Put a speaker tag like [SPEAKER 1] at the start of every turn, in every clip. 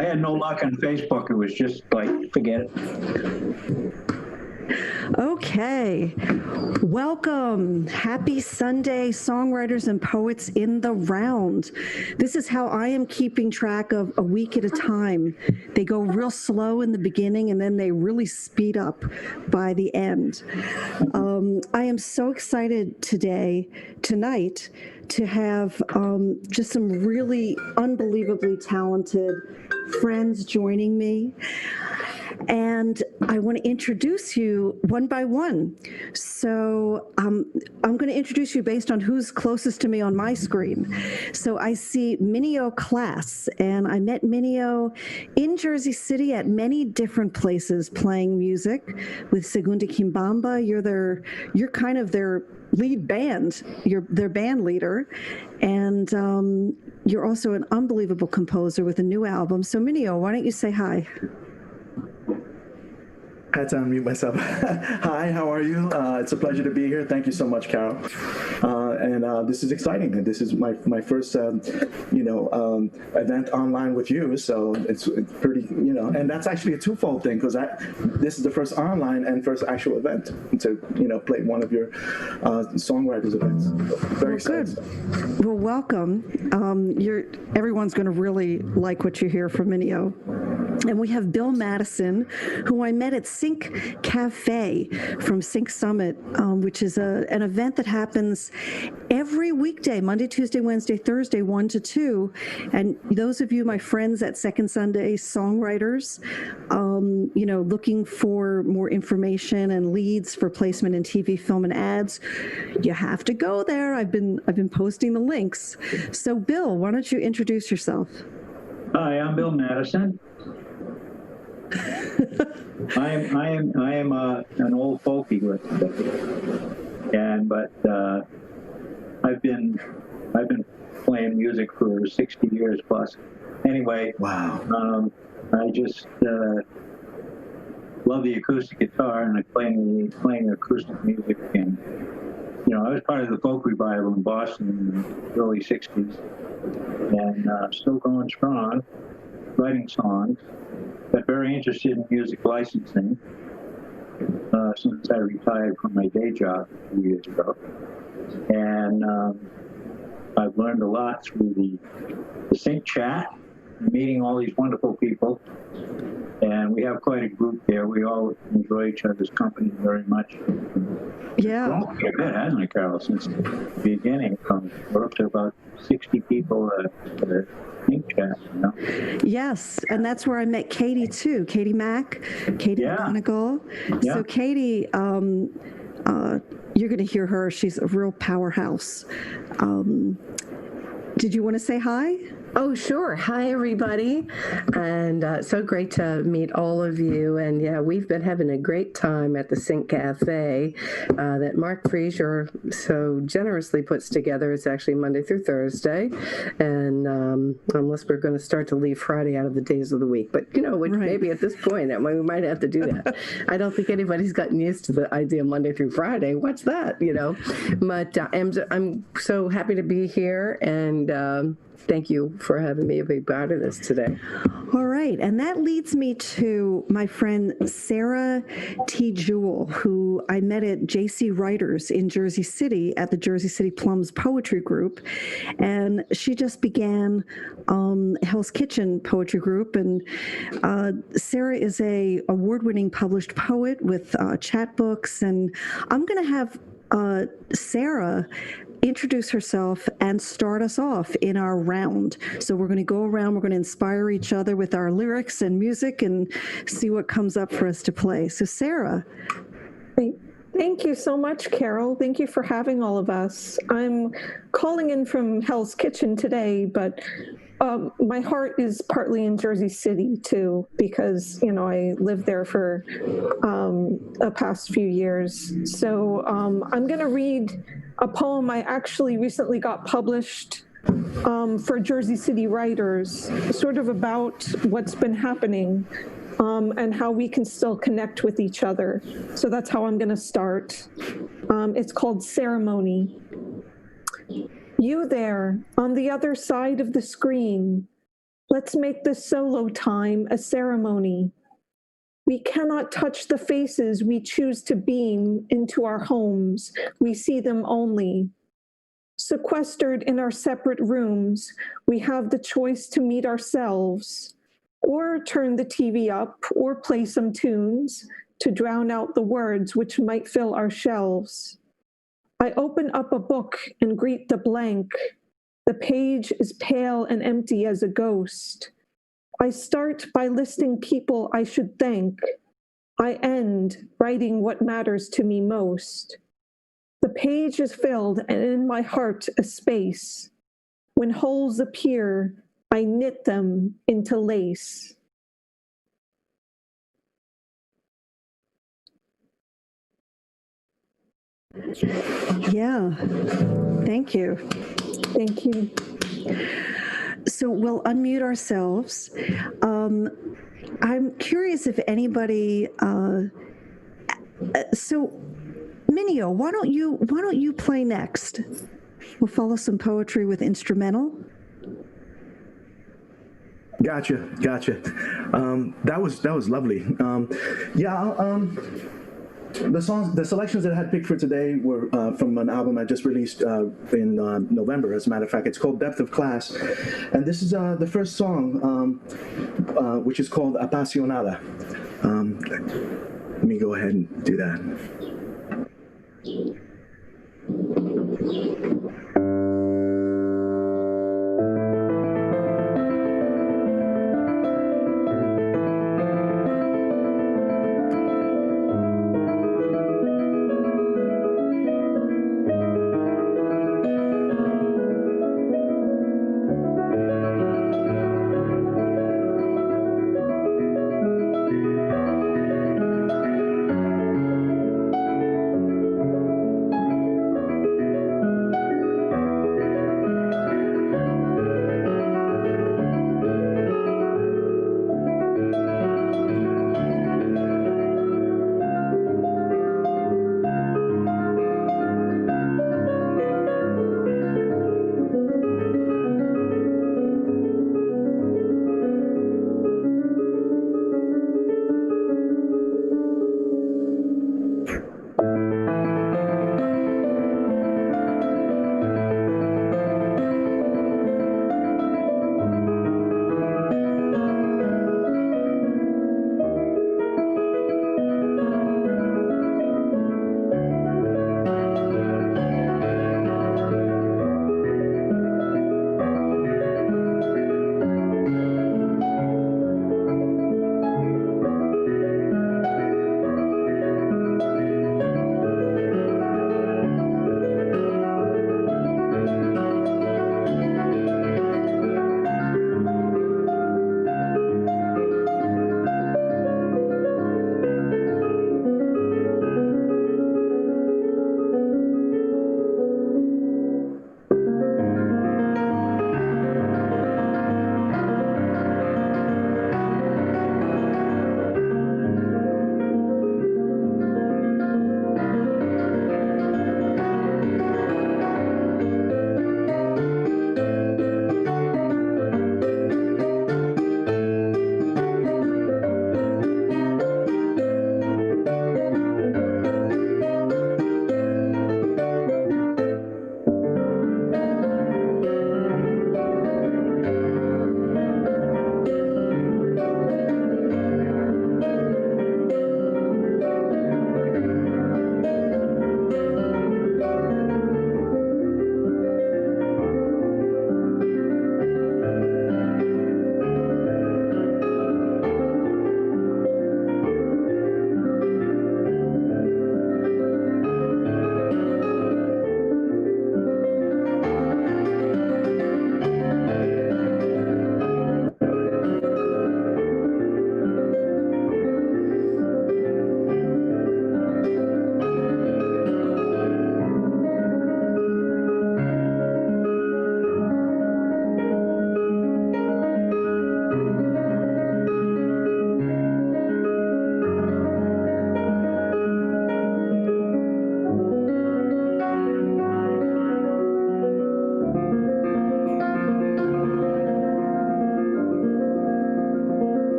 [SPEAKER 1] I had no luck on Facebook. It was just like, forget it.
[SPEAKER 2] Okay. Welcome. Happy Sunday, songwriters and poets in the round. This is how I am keeping track of a week at a time. They go real slow in the beginning and then they really speed up by the end. I am so excited tonight, to have just some really unbelievably talented friends joining me. And I want to introduce you one by one. So I'm going to introduce you based on who's closest to me on my screen. So I see Minio Class, and I met Minio in Jersey City at many different places playing music with Segunda Kimbamba. You're kind of their lead band. You're their band leader, and you're also an unbelievable composer with a new album. So Minio, why don't you say hi?
[SPEAKER 3] I had to unmute myself. Hi, how are you? It's a pleasure to be here. Thank you so much, Carol. And this is exciting. This is my first, event online with you. So it's pretty, and that's actually a twofold thing because this is the first online and first actual event to, play one of your songwriters events. Very excited.
[SPEAKER 2] Good. Well, welcome. Everyone's going to really like what you hear from Minio. And we have Bill Madison, who I met at Sync Café from Sync Summit, which is an event that happens every weekday, Monday, Tuesday, Wednesday, Thursday, 1 to 2. And those of you, my friends at Second Sunday Songwriters, looking for more information and leads for placement in TV, film, and ads, you have to go there. I've been posting the links. So, Bill, why don't you introduce yourself?
[SPEAKER 1] Hi, I'm Bill Madison. I am an old folky, but I've been playing music for 60 years plus. Anyway,
[SPEAKER 3] wow.
[SPEAKER 1] I just love the acoustic guitar, and I playing acoustic music. And I was part of the folk revival in Boston in the early 60s, and still going strong, writing songs. But very interested in music licensing since I retired from my day job a few years ago. And I've learned a lot through the Sync chat, meeting all these wonderful people. And we have quite a group there. We all enjoy each other's company very much.
[SPEAKER 2] Yeah.
[SPEAKER 1] It's grown a bit, hasn't it, Carol, since the beginning. We're up to about 60 people chat,
[SPEAKER 2] Yes, and that's where I met Katie too. KATI MAC, KATI McGonigal.
[SPEAKER 1] Yeah.
[SPEAKER 2] So Katie, you're going to hear her. She's a real powerhouse. Did you want to say hi?
[SPEAKER 4] Oh, sure. Hi, everybody. And so great to meet all of you. And yeah, we've been having a great time at the Sync Cafe that Mark Frazier so generously puts together. It's actually Monday through Thursday. And unless we're going to start to leave Friday out of the days of the week. But, which maybe at this point, we might have to do that. I don't think anybody's gotten used to the idea of Monday through Friday. What's that, But I'm so happy to be here. And thank you for having me be part of this today.
[SPEAKER 2] All right. And that leads me to my friend Sarah T. Jewell, who I met at JC Writers in Jersey City at the Jersey City Plums Poetry Group. And she just began Hell's Kitchen Poetry Group. And Sarah is a award-winning published poet with chat books. And I'm going to have Sarah introduce herself and start us off in our round. So we're going to go around, we're going to inspire each other with our lyrics and music and see what comes up for us to play. So Sarah.
[SPEAKER 5] Thank you so much, Carol. Thank you for having all of us. I'm calling in from Hell's Kitchen today, but my heart is partly in Jersey City too, because, I lived there for the past few years. So I'm going to read a poem I actually recently got published for Jersey City Writers, sort of about what's been happening and how we can still connect with each other. So that's how I'm going to start. It's called Ceremony. You there, on the other side of the screen, Let's make this solo time a ceremony. We cannot touch the faces we choose to beam into our homes. We see them only. Sequestered in our separate rooms, we have the choice to meet ourselves, or turn the TV up, or play some tunes to drown out the words which might fill our shelves. I open up a book and greet the blank. The page is pale and empty as a ghost. I start by listing people I should thank. I end writing what matters to me most. The page is filled, and in my heart a space. When holes appear, I knit them into lace.
[SPEAKER 2] Yeah, thank you.
[SPEAKER 5] Thank you.
[SPEAKER 2] So we'll unmute ourselves. I'm curious if anybody. So, Minio, why don't you play next? We'll follow some poetry with instrumental.
[SPEAKER 3] Gotcha. That was lovely. The selections that I had picked for today were from an album I just released in November. As a matter of fact, it's called Depth of Class, and this is the first song, which is called Apasionada. Let me go ahead and do that.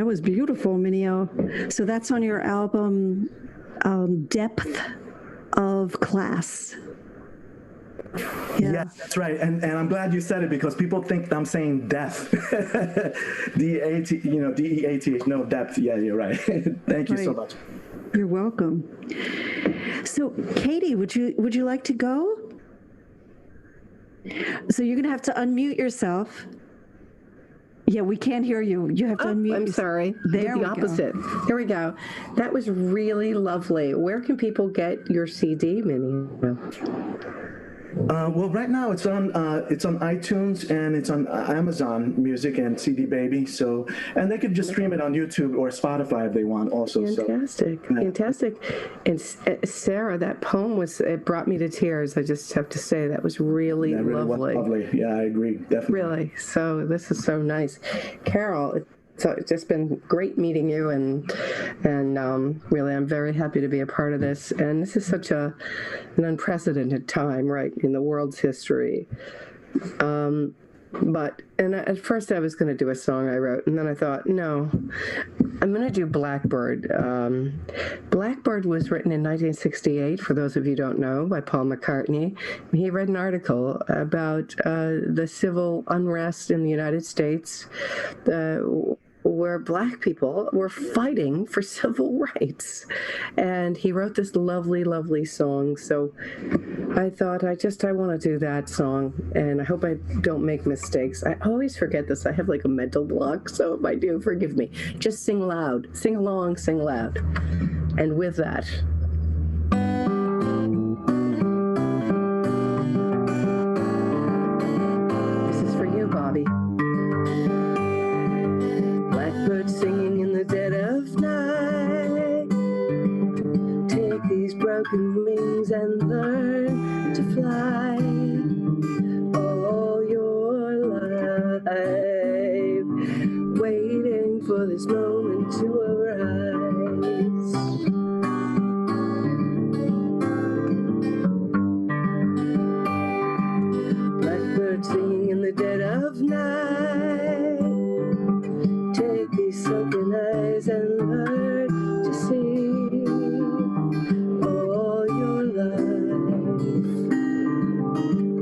[SPEAKER 2] was beautiful, Minio. So that's on your album, Depth of Class. Yeah.
[SPEAKER 3] Yes, that's right. And I'm glad you said it because people think I'm saying death. D-A-T, D-E-A-T-H. No, depth. Yeah, you're right. Thank you so much.
[SPEAKER 2] You're welcome. So, Katie, would you like to go? So you're going to have to unmute yourself. Yeah, we can't hear you. You have to unmute.
[SPEAKER 4] I'm sorry.
[SPEAKER 2] There
[SPEAKER 4] the
[SPEAKER 2] we
[SPEAKER 4] opposite. Here we go. That was really lovely. Where can people get your CD, Minnie?
[SPEAKER 3] Well, right now it's on iTunes and it's on Amazon Music and CD Baby. So, and they could just stream it on YouTube or Spotify if they want. Also,
[SPEAKER 4] fantastic, fantastic. And Sarah, that poem it brought me to tears. I just have to say that was really lovely.
[SPEAKER 3] Lovely. Yeah, I agree. Definitely.
[SPEAKER 4] Really. So this is so nice, Carol. So it's just been great meeting you, and really, I'm very happy to be a part of this. And this is such an unprecedented time, right, in the world's history. And at first I was going to do a song I wrote, and then I thought, no, I'm going to do Blackbird. Blackbird was written in 1968, for those of you who don't know, by Paul McCartney. He read an article about the civil unrest in the United States, where Black people were fighting for civil rights. And he wrote this lovely, lovely song. So I thought, I want to do that song. And I hope I don't make mistakes. I always forget this. I have like a mental block. So if I do, forgive me. Just sing loud. Sing along, sing loud. And with that, this is for you, Bobby. Blackbird singing in the dead of night. Take these broken wings and learn to fly all your life, waiting for this moment to arise. Blackbird singing in the dead of night. Take these sunken eyes and learn to see all your life.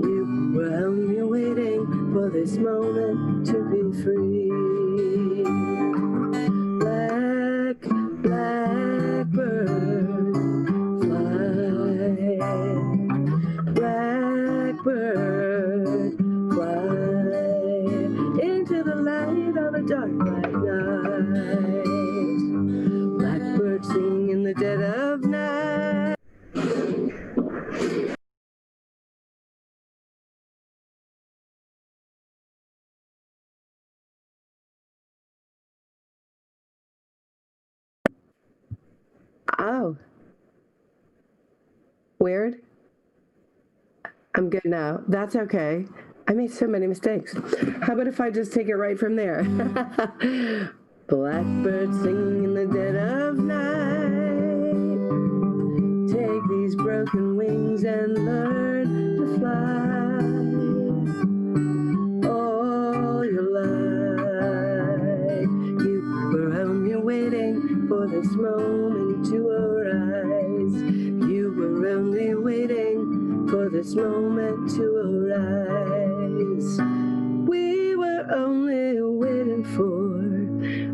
[SPEAKER 4] You were only waiting for this moment to be free. Blackbird, fly. Blackbird, fly into the light on a dark black night. Blackbird singing in the dead of night. Oh. Weird. I'm good now. That's okay. I made so many mistakes. How about if I just take it right from there? Blackbird singing in the dead of night. Take these broken wings and learn to fly all your life. You were only waiting for this moment to arise. You were only waiting for this moment to arise. We were only waiting for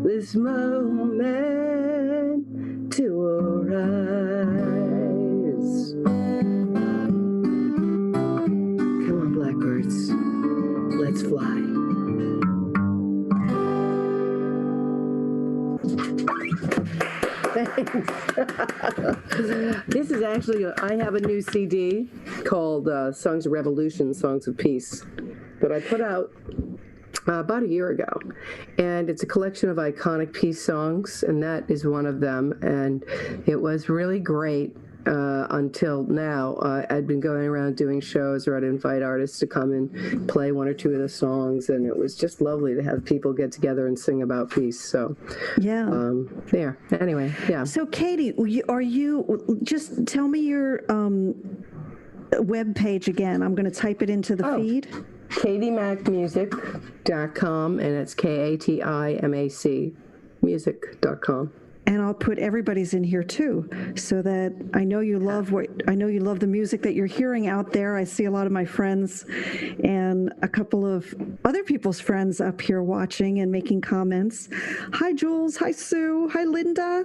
[SPEAKER 4] this moment to arise. Come on, blackbirds, let's fly. Thanks. This is actually, I have a new CD called Songs of Revolution, Songs of Peace that I put out about a year ago. And it's a collection of iconic peace songs, and that is one of them. And it was really great until now. I'd been going around doing shows, or I'd invite artists to come and play one or two of the songs, and it was just lovely to have people get together and sing about peace. So
[SPEAKER 2] yeah,
[SPEAKER 4] there. Anyway, yeah.
[SPEAKER 2] So Katie, are you just tell me your web page again? I'm going to type it into the feed.
[SPEAKER 4] KATIMACmusic.com, and it's KATIMAC KATIMACmusic.com.
[SPEAKER 2] And I'll put everybody's in here too, so that I know you love the music that you're hearing out there. I see a lot of my friends and a couple of other people's friends up here watching and making comments. Hi, Jules. Hi, Sue. Hi, Linda.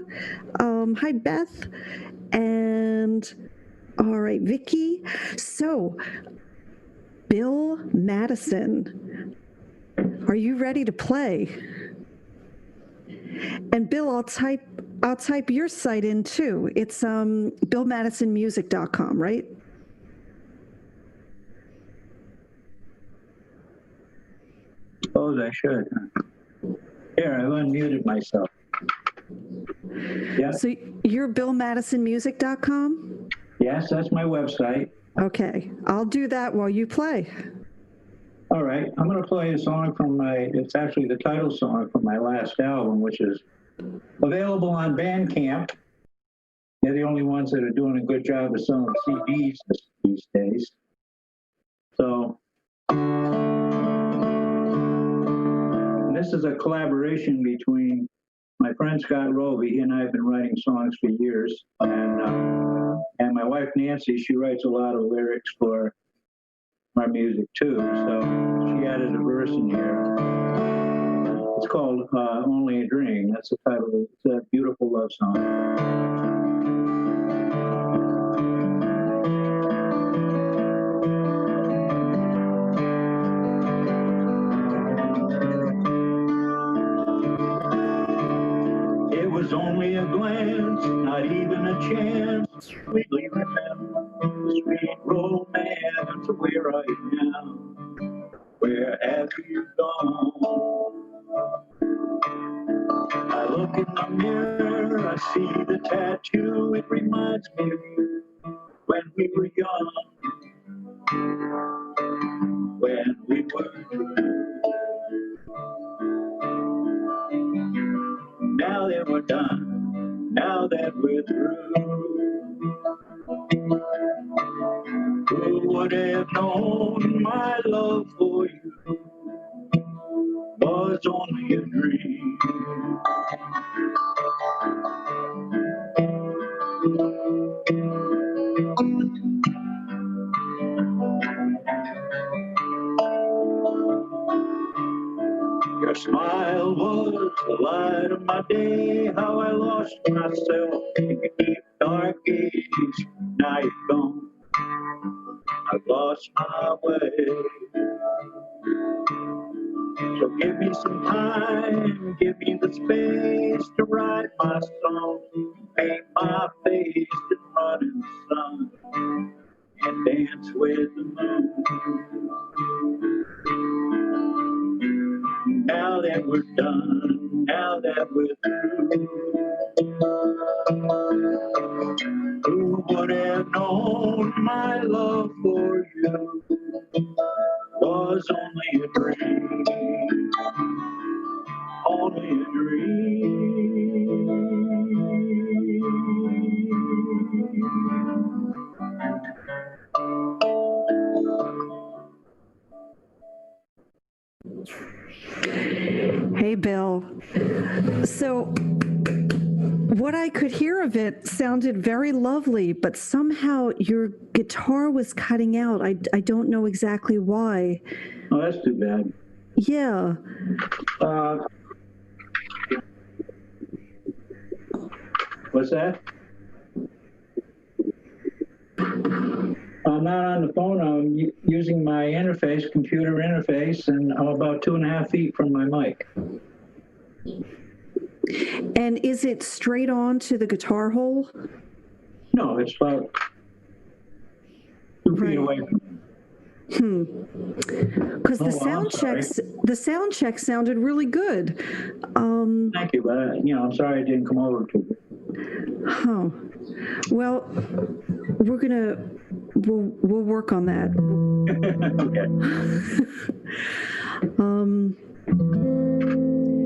[SPEAKER 2] Hi, Beth. And all right, Vicky. So, Bill Madison, are you ready to play? And Bill, I'll type your site in too. It's billmadisonmusic.com, right?
[SPEAKER 1] Suppose I should. Here, I've unmuted myself. Yeah.
[SPEAKER 2] So you're billmadisonmusic.com?
[SPEAKER 1] Yes, that's my website.
[SPEAKER 2] Okay, I'll do that while you play.
[SPEAKER 1] All right, I'm going to play a song from it's actually the title song from my last album, which is available on Bandcamp. They're the only ones that are doing a good job of selling CDs these days. So, and this is a collaboration between my friend Scott Roby. He and I have been writing songs for years. And my wife Nancy, she writes a lot of lyrics for our music too. So she added a verse in here. It's called Only a Dream. That's the title. It's a beautiful love song. It was only a glance, not even a chance. Sweetly remember the sweet romance of where I am. Where have you gone? I look in the mirror, I see the tattoo. It reminds me of you when we were young. When we were two. Now that we're done, now that we're through, who would have known my love for you was only a dream? Your smile was the light of my day, how I lost myself in your deep dark gaze. Now you're gone, I've lost my way. So give me some time, give me the space to write my song, paint my face in mud and sun, and dance with the moon. Now that we're done, now that we're through, who would have known my love for you was only a dream, only a dream.
[SPEAKER 2] Hey, Bill. So what I could hear of it sounded very lovely, but somehow your guitar was cutting out. I don't know exactly why.
[SPEAKER 1] Oh, that's too bad.
[SPEAKER 2] Yeah.
[SPEAKER 1] What's that? I'm not on the phone. I'm using my interface, computer interface, and I'm about 2.5 feet from my mic.
[SPEAKER 2] And is it straight on to the guitar hole?
[SPEAKER 1] No, it's about 2 feet away from me.
[SPEAKER 2] Because the sound check sounded really good.
[SPEAKER 1] Thank you, but I'm sorry I didn't come over to you.
[SPEAKER 2] Oh, well, we'll work on that.
[SPEAKER 1] Okay.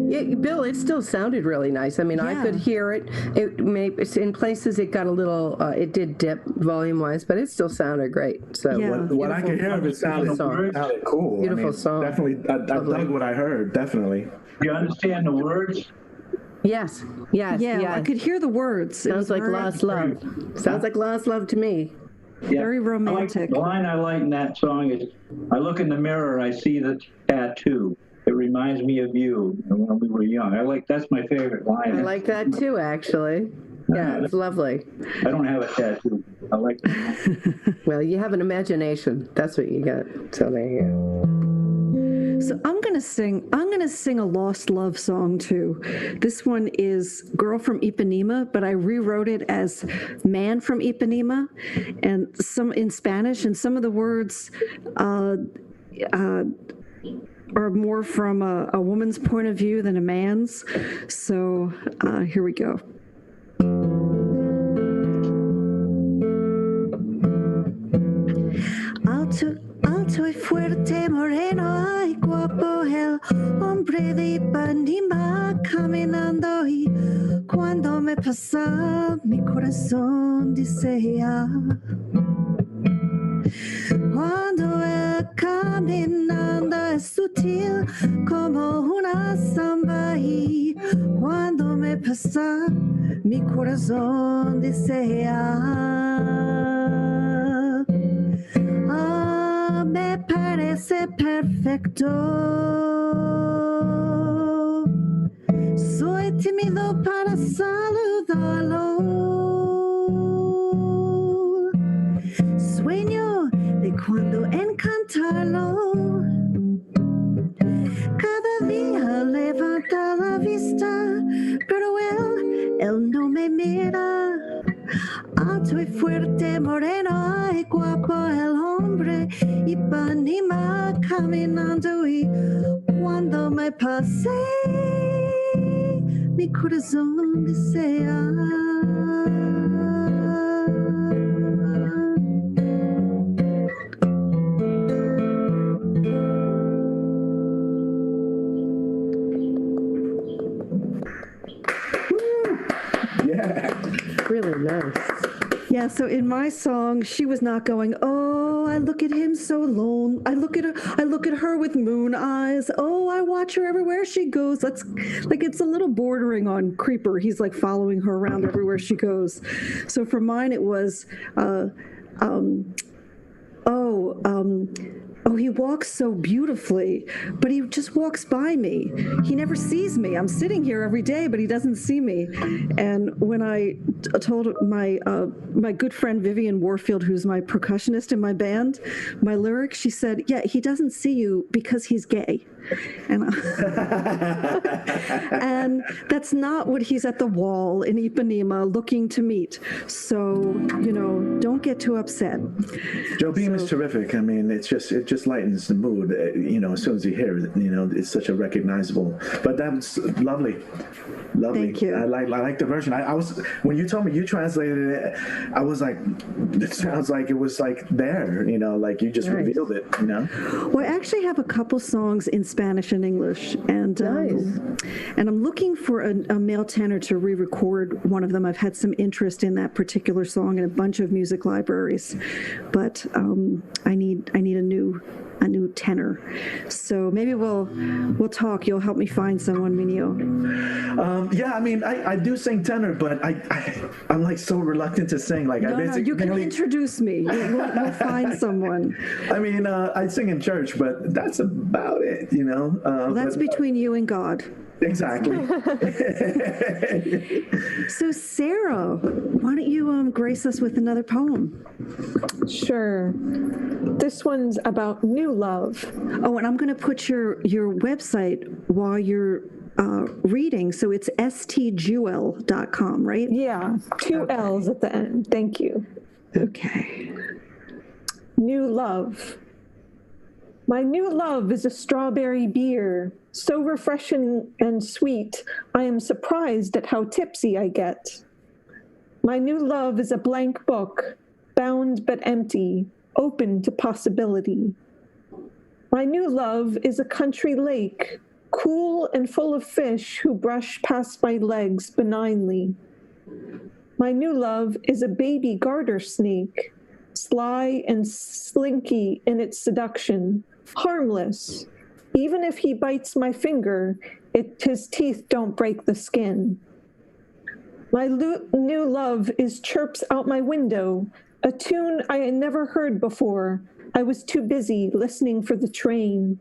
[SPEAKER 4] Yeah, Bill, it still sounded really nice. I mean, I could hear it. In places it got a little, it did dip volume-wise, but it still sounded great. So
[SPEAKER 3] what I could hear of it sounded cool.
[SPEAKER 4] Beautiful song.
[SPEAKER 3] Definitely, I dug what I heard. Definitely.
[SPEAKER 1] Do you understand the words?
[SPEAKER 4] Yes, yes,
[SPEAKER 2] Yeah,
[SPEAKER 4] yes.
[SPEAKER 2] I could hear the words. It
[SPEAKER 4] Sounds
[SPEAKER 2] was
[SPEAKER 4] like
[SPEAKER 2] very,
[SPEAKER 4] lost love. Sounds like lost love to me.
[SPEAKER 2] very romantic.
[SPEAKER 1] The line I like in that song is, I look in the mirror, I see the tattoo. It reminds me of you when we were young. That's my favorite line.
[SPEAKER 4] I like that too, actually. Yeah, it's lovely.
[SPEAKER 1] I don't have a tattoo. I like it.
[SPEAKER 4] Well, you have an imagination. That's what you got. So there you go.
[SPEAKER 2] So I'm gonna sing a lost love song too. This one is Girl from Ipanema, but I rewrote it as Man from Ipanema, and some in Spanish, and some of the words are more from a woman's point of view than a man's. So here we go. Alto y fuerte, moreno y guapo, el hombre de Ipanema caminando, y cuando me pasa mi corazón desea. Cuando él caminando es sutil como una samba, y cuando me pasa mi corazón desea. Me parece perfecto. Soy tímido para saludarlo. Sueño de cuando encantarlo. Cada día levanta la vista, pero él no me mira. Alto y fuerte, moreno y guapo, el hombre Ipanema caminando, y cuando me pasé mi corazón desea.
[SPEAKER 4] Really nice.
[SPEAKER 2] Yeah, so in my song, she was not going, oh, I look at him so lone. I look at her with moon eyes. Oh, I watch her everywhere she goes. That's like, it's a little bordering on creeper. He's like following her around everywhere she goes. So for mine, it was, oh, he walks so beautifully, but he just walks by me. He never sees me. I'm sitting here every day, but he doesn't see me. And when I told my good friend Vivian Warfield, who's my percussionist in my band, my lyric, she said, yeah, he doesn't see you because he's gay. And, and that's not what he's at the wall in Ipanema looking to meet. So, don't get too upset.
[SPEAKER 3] Joe Beam is terrific. I mean, it just lightens the mood, as soon as you hear it, it's such a recognizable, but that's lovely.
[SPEAKER 2] Thank you.
[SPEAKER 3] I like the version. I was, when you told me you translated it, I was like, it sounds like it was like there, like you just revealed it,
[SPEAKER 2] Well, I actually have a couple songs in Spanish and English, and and I'm looking for a male tenor to re-record one of them. I've had some interest in that particular song in a bunch of music libraries, but I need a new tenor. So maybe we'll talk. You'll help me find someone, Minio.
[SPEAKER 3] Yeah, I mean, I do sing tenor, but I'm like so reluctant to sing. Like,
[SPEAKER 2] No, you can introduce me. We'll find someone.
[SPEAKER 3] I mean, I sing in church, but that's about it,
[SPEAKER 2] Well, that's between you and God.
[SPEAKER 3] Exactly.
[SPEAKER 2] So, Sarah, why don't you grace us with another poem?
[SPEAKER 5] Sure. This one's about new love.
[SPEAKER 2] Oh, and I'm going to put your website while you're reading. So it's stjewel.com, right?
[SPEAKER 5] Yeah, two L's at the end. Thank you.
[SPEAKER 2] Okay.
[SPEAKER 5] New love. My new love is a strawberry beer, so refreshing and sweet, I am surprised at how tipsy I get. My new love is a blank book, bound but empty, open to possibility. My new love is a country lake, cool and full of fish who brush past my legs benignly. My new love is a baby garter snake, sly and slinky in its seduction, harmless. Even if he bites my finger, his teeth don't break the skin. My new love is chirps out my window, a tune I had never heard before. I was too busy listening for the train.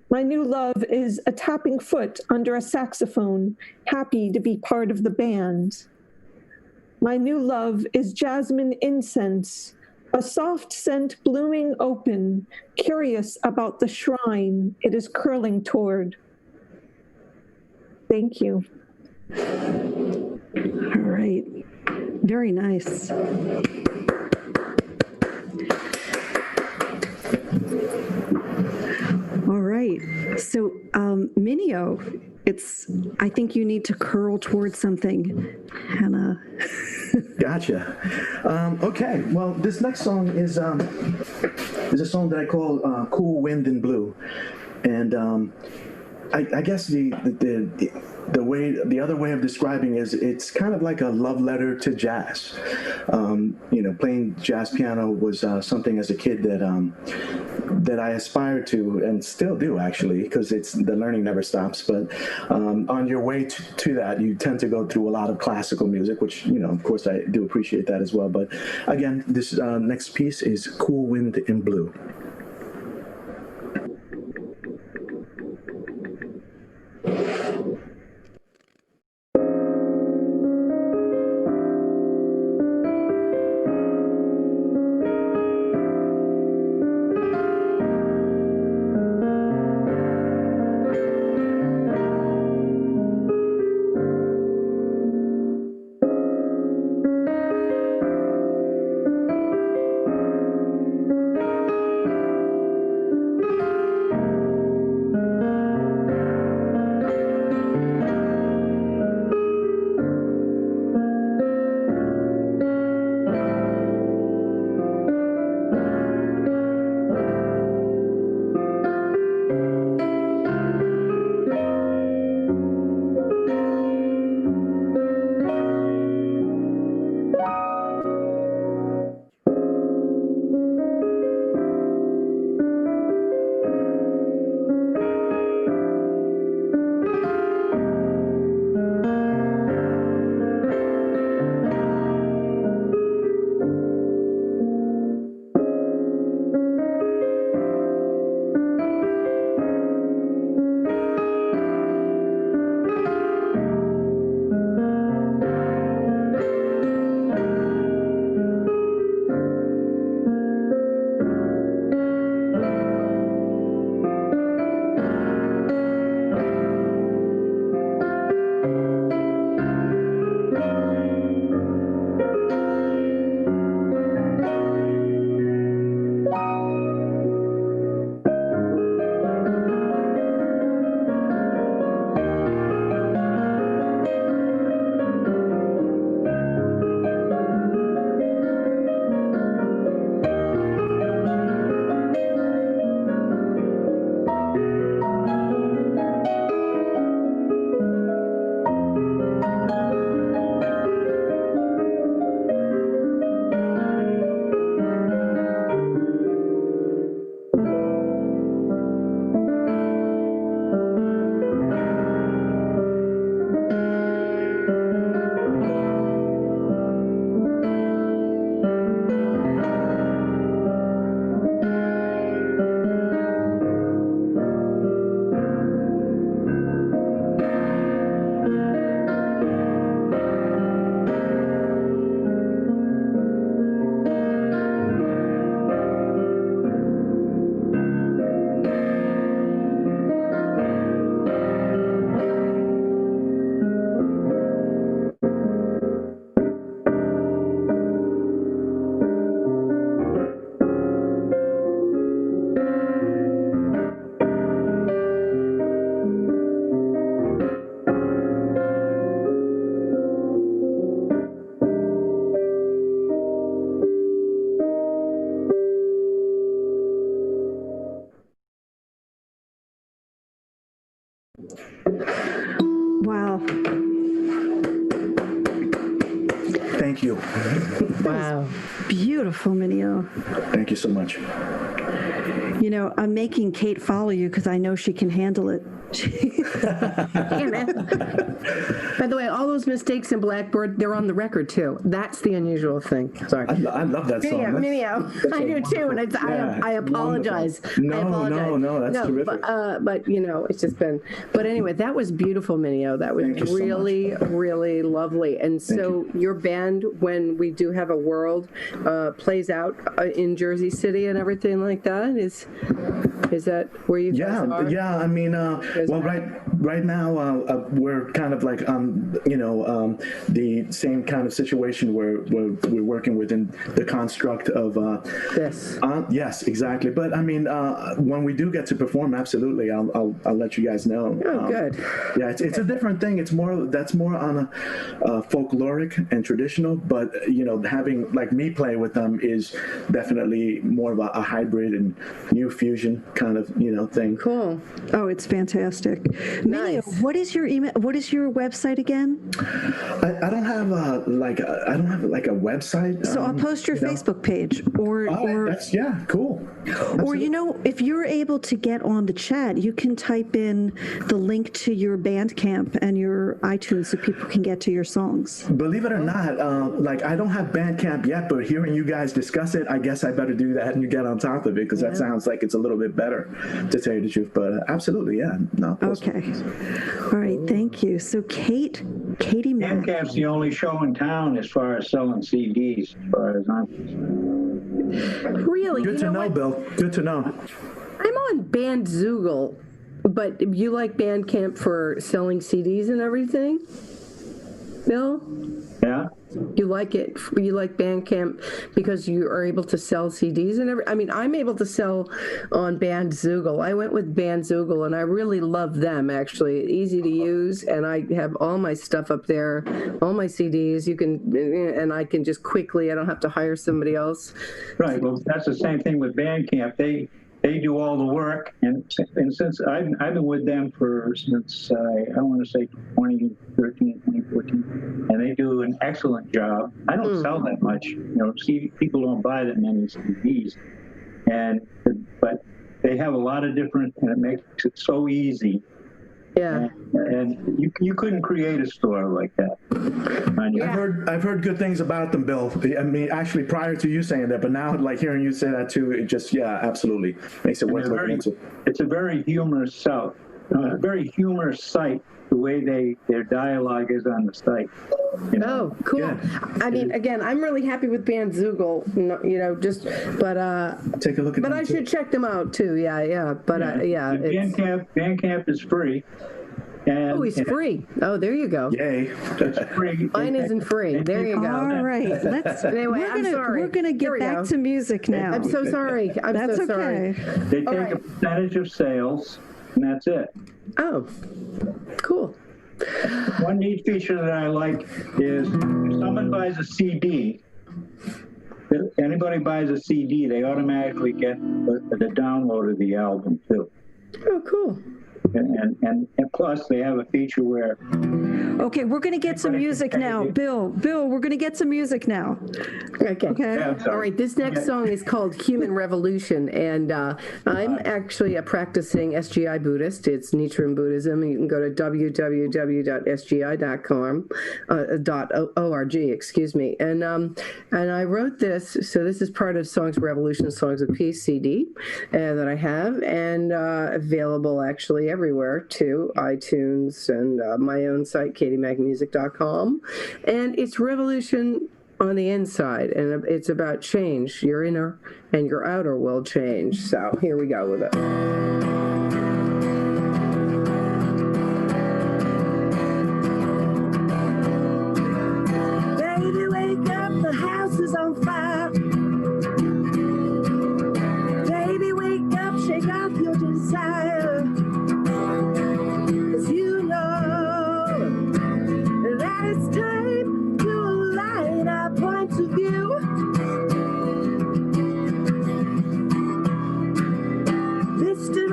[SPEAKER 5] My new love is a tapping foot under a saxophone, happy to be part of the band. My new love is jasmine incense, a soft scent blooming open, curious about the shrine it is curling toward. Thank you.
[SPEAKER 2] All right. Very nice. All right. So, Minio, I think you need to curl towards something. Hannah.
[SPEAKER 3] Gotcha. Okay. Well, this next song is a song that I call "Cool Wind and Blue," and I guess the other way of describing is it's kind of like a love letter to jazz. Playing jazz piano was something as a kid that I aspired to and still do, actually, because the learning never stops. But on your way to that, you tend to go through a lot of classical music, which, of course, I do appreciate that as well. But again, this next piece is "Cool Wind in Blue."
[SPEAKER 2] Wow.
[SPEAKER 3] Thank you.
[SPEAKER 4] Wow.
[SPEAKER 2] Beautiful, Minio.
[SPEAKER 3] Thank you so much.
[SPEAKER 2] I'm making Kate follow you because I know she can handle it.
[SPEAKER 4] Damn it. By the way, all those mistakes in Blackbird, they're on the record too. That's the unusual thing. Sorry.
[SPEAKER 3] I love that song.
[SPEAKER 4] Minio. I do too, and I apologize.
[SPEAKER 3] No, that's terrific.
[SPEAKER 4] But you know, it's just been. But anyway, that was beautiful, Minio. That was really, really lovely. And so your band, when we do have a world, plays out in Jersey City and everything like that. Is that where you guys are?
[SPEAKER 3] Yeah. I mean, well, right now we're kind of like the same kind of situation where we're working within the construct of
[SPEAKER 4] this.
[SPEAKER 3] Yes, exactly. But I mean, when we do get to perform, absolutely, I'll let you guys know.
[SPEAKER 4] Oh, good.
[SPEAKER 3] Yeah, it's a different thing. It's more on a folkloric and traditional, but having like me play with them is definitely more of a hybrid and new fusion kind of thing.
[SPEAKER 4] Cool.
[SPEAKER 2] Oh, it's fantastic.
[SPEAKER 4] Nice.
[SPEAKER 2] Minio, what is your email? What is your website again?
[SPEAKER 3] I don't have a website.
[SPEAKER 2] So I'll post your Facebook page, or
[SPEAKER 3] that's cool.
[SPEAKER 2] or if you're able to get on the chat, you can type in the link to your Bandcamp and your iTunes so people can get to your songs.
[SPEAKER 3] Believe it or not, I don't have Bandcamp yet, but hearing you guys discuss it, I guess I better do that and you get on top of it, because that sounds like it's a little bit better, to tell you the truth. But absolutely, yeah. No.
[SPEAKER 2] Okay. All right. Thank you. So KATI MAC.
[SPEAKER 1] Bandcamp's the only show in town as far as selling CDs, as far as I'm concerned.
[SPEAKER 4] Really?
[SPEAKER 3] Good to know, Bill. Good to know.
[SPEAKER 4] I'm on Bandzoogle, but you like Bandcamp for selling CDs and everything? Bill?
[SPEAKER 1] Yeah.
[SPEAKER 4] You like it? You like Bandcamp because you are able to sell CDs and everything? I mean, I'm able to sell on Bandzoogle. I went with Bandzoogle, and I really love them, actually. Easy to use, and I have all my stuff up there, all my CDs. And I can just quickly, I don't have to hire somebody else.
[SPEAKER 1] Right. Well, that's the same thing with Bandcamp. They do all the work, and since I've been with them since I want to say 2013, 2014, and they do an excellent job. I don't sell that much, people don't buy that many CDs, but they have a lot of different, and it makes it so easy.
[SPEAKER 4] Yeah.
[SPEAKER 1] And you couldn't create a store like that.
[SPEAKER 3] I've heard good things about them, Bill. I mean, actually, prior to you saying that, but now, like, hearing you say that too, it just, absolutely makes it worth looking into.
[SPEAKER 1] It's a very humorous site. The way their dialogue is on the site.
[SPEAKER 4] Oh, cool. Yeah. I mean, again, I'm really happy with Bandzoogle, but
[SPEAKER 3] take a look at
[SPEAKER 4] but I should check them out too.
[SPEAKER 1] Bandcamp is free. And,
[SPEAKER 4] he's free. Oh, there you go.
[SPEAKER 3] Yay.
[SPEAKER 1] It's free.
[SPEAKER 4] Mine isn't free. There you go.
[SPEAKER 2] All right.
[SPEAKER 4] Anyway,
[SPEAKER 2] we're gonna get back to music now.
[SPEAKER 4] I'm so sorry.
[SPEAKER 2] That's
[SPEAKER 4] so sorry.
[SPEAKER 2] okay.
[SPEAKER 1] They take a percentage of sales, and that's it.
[SPEAKER 4] Oh, cool.
[SPEAKER 1] One neat feature that I like is if someone buys a CD, anybody buys a CD, they automatically get the download of the album too.
[SPEAKER 4] Oh, cool.
[SPEAKER 1] And plus, they have a feature where...
[SPEAKER 2] Okay, we're going to get some music now. Bill, we're going to get some music now.
[SPEAKER 4] Okay.
[SPEAKER 1] Yeah,
[SPEAKER 4] all right, this next song is called Human Revolution, and I'm actually a practicing SGI Buddhist. It's Nichiren Buddhism. You can go to www.sgi.com.org, excuse me. And I wrote this, so this is part of Songs Revolution, Songs of Peace CD that I have, and available actually everywhere too, iTunes and my own site, KATIMACmusic.com. And it's revolution on the inside, and it's about change. Your inner and your outer will change. So here we go with it. Baby, wake up, the house is on fire. Baby, wake up, shake off your desire. It's time to align our points of view. Listed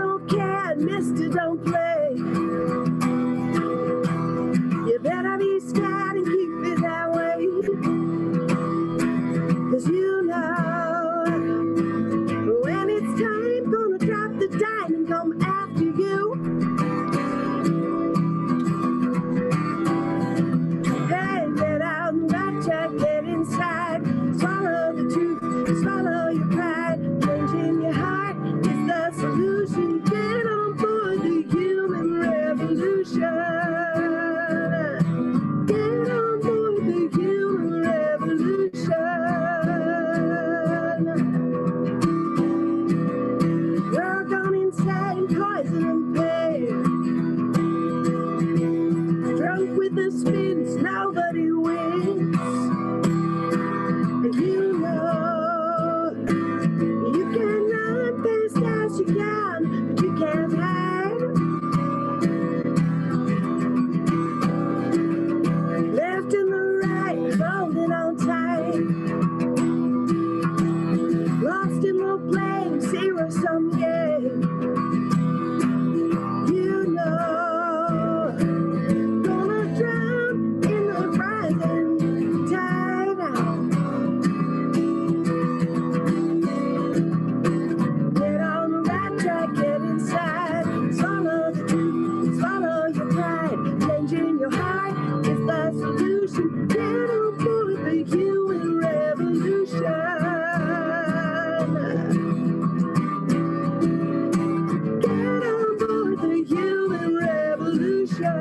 [SPEAKER 6] Lost in the playing zero sum game. You know, gonna drown in the rising tide. Get on the right track, get inside. Swallow the truth, swallow your pride. Changing your heart is the solution. Get on board the human revolution. Get on board the human revolution.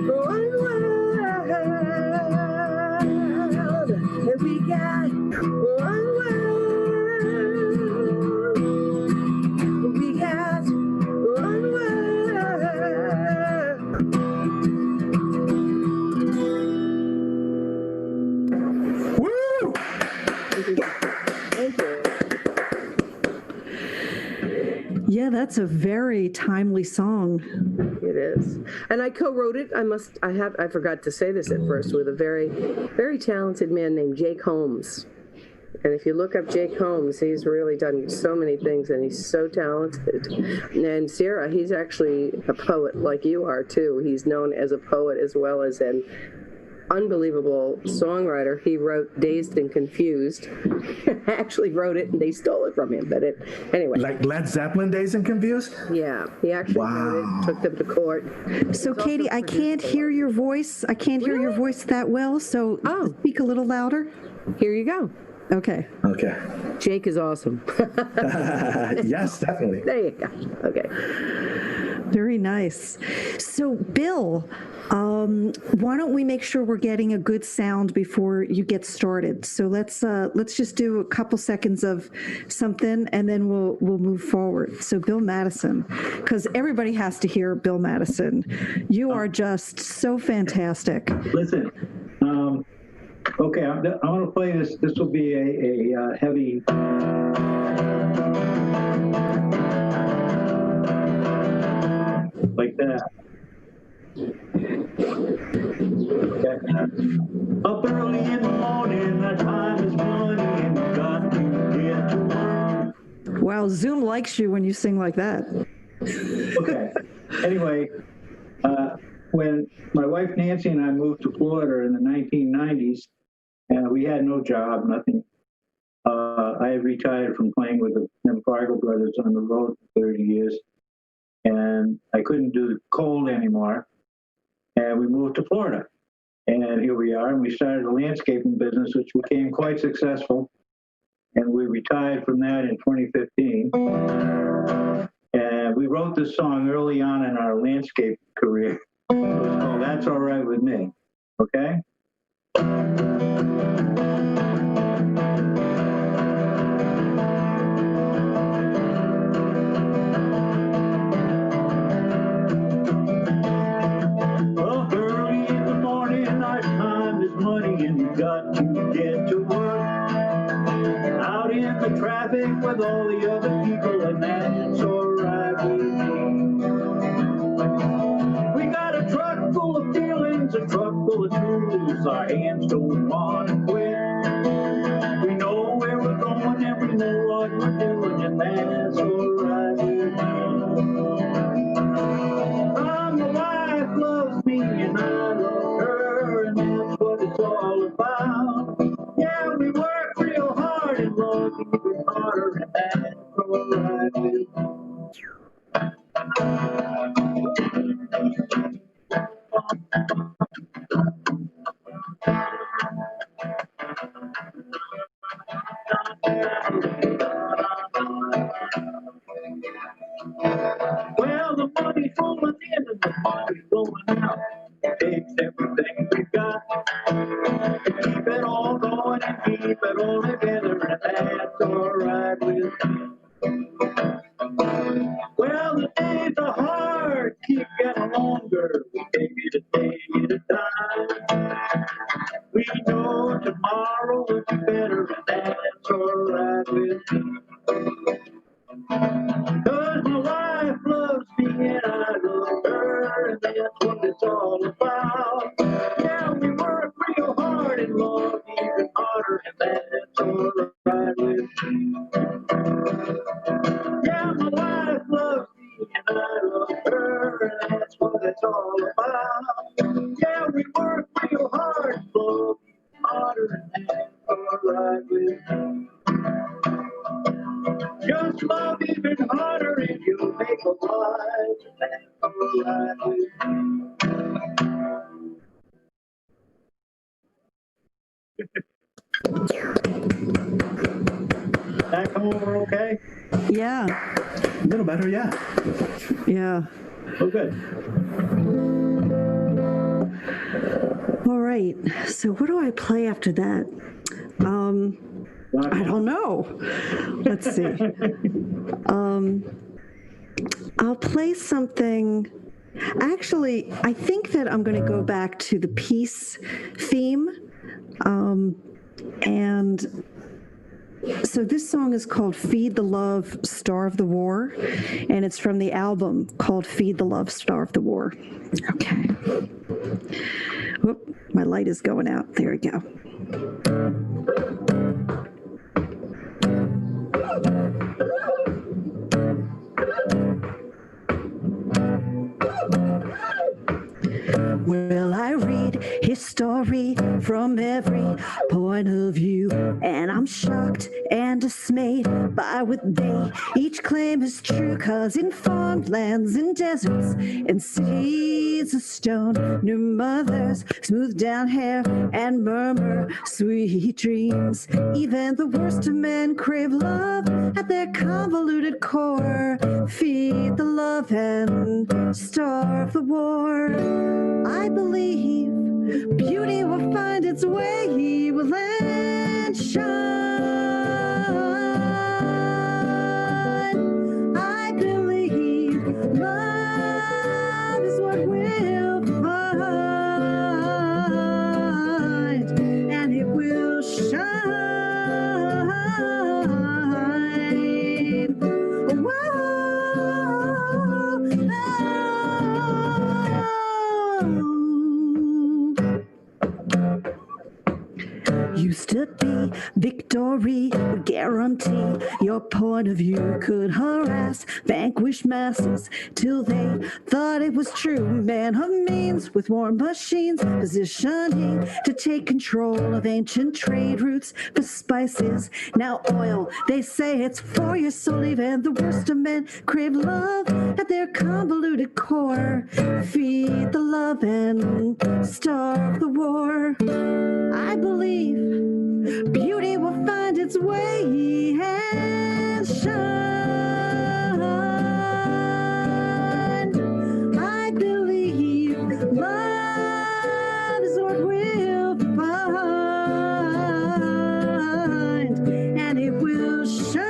[SPEAKER 6] One world, and we got one world. We got one world.
[SPEAKER 3] Woo!
[SPEAKER 4] Thank you.
[SPEAKER 2] Yeah, that's a very timely song.
[SPEAKER 4] It is, and I co-wrote it. I forgot to say this at first, with a very, very talented man named Jake Holmes. And if you look up Jake Holmes, he's really done so many things, and he's so talented. And Sierra, he's actually a poet like you are too. He's known as a poet as well as an unbelievable songwriter. He wrote Dazed and Confused. I actually wrote it and they stole it from him, but anyway.
[SPEAKER 3] Like Led Zeppelin, Dazed and Confused?
[SPEAKER 4] Yeah, he actually wrote it, took them to court.
[SPEAKER 2] So, Katie, I can't hear your voice. I can't hear your voice that well, so speak a little louder.
[SPEAKER 4] Here you go.
[SPEAKER 2] Okay.
[SPEAKER 3] Okay.
[SPEAKER 4] Jake is awesome.
[SPEAKER 3] Yes, definitely.
[SPEAKER 4] There you go. Okay.
[SPEAKER 2] Very nice. So, Bill, why don't we make sure we're getting a good sound before you get started? So let's just do a couple seconds of something, and then we'll move forward. So, Bill Madison, because everybody has to hear Bill Madison. You are just so fantastic.
[SPEAKER 1] Listen, okay, I want to play this. This will be a heavy. Like that. Okay. Up early in the morning, that time is money, and you got to get to work.
[SPEAKER 2] Wow, Zoom likes you when you sing like that.
[SPEAKER 1] Okay. Anyway, when my wife Nancy and I moved to Florida in the 1990s, and we had no job, nothing. I had retired from playing with the Fargo brothers on the road for 30 years, and I couldn't do the cold anymore. And we moved to Florida, and here we are. And we started a landscaping business, which became quite successful. And we retired from that in 2015. And we wrote this song early on in our landscape career. It was called "That's All Right with Me." Okay. Got to get to work out in the traffic with all the other people, and that's all right with me. We got a truck full of feelings, a truck full of tools. Our hands don't want to quit. We know where we're going and we know what we're doing, and that's all right with me. My wife loves me and I love her, and that's what it's all about. Yeah, we work real hard and love even harder, and that's all right with me. Well, the money's rolling in and the money's rolling out. It takes everything we got to keep it all going and keep it all together, and that's all right with me. Well, the days are hard, keep getting longer. We take it a day at a time. We know tomorrow will be better, and that's all right with me. 'Cause my wife loves me and I love her, and that's what it's all about. Back home, we're okay?
[SPEAKER 2] Yeah.
[SPEAKER 3] A little better, yeah.
[SPEAKER 2] Yeah.
[SPEAKER 1] Oh, good.
[SPEAKER 2] All right. So what do I play after that? I don't know. Let's see. I'll play something. Actually, I think that I'm going to go back to the peace theme. And so this song is called Feed the Love, Starve the War, and it's from the album called Feed the Love, Starve the War. Okay. Whoop, my light is going out. There we go. Well, I read his story from every point of view, and I'm shocked and dismayed by what they each claim is true, 'cause in farmlands and deserts and cities of stone, new mothers smooth down hair and murmur sweet dreams. Even the worst of men crave love at their convoluted core. Feed the love and starve the war. I believe beauty will find its way, will and shine. I believe love is what we'll find, and it will shine. Used to be victory would guarantee your point of view could harass vanquished masses till they thought it was true. Man of means with war machines positioning to take control of ancient trade routes for spices. Now oil, they say it's for your soul. Even the worst of men crave love at their convoluted core. Feed the love and starve the war. I believe beauty will find its way and shine. I believe love is what we'll find, and it will shine.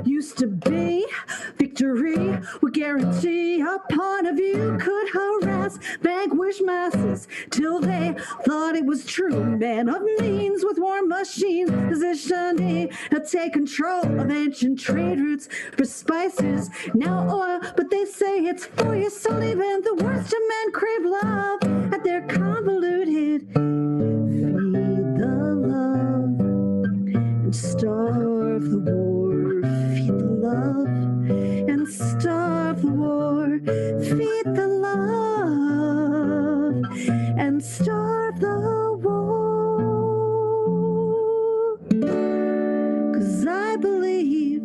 [SPEAKER 2] Used to be victory would guarantee a point of view could harass vanquished masses till they thought it was true. Man of means with war machines positioning to take control of ancient trade routes for spices. Now oil, but they say it's for your soul. Even the worst of men crave love at their convoluted. Feed the love and starve the war. Feed the love and starve the war. Feed the love and starve the war. 'Cause I believe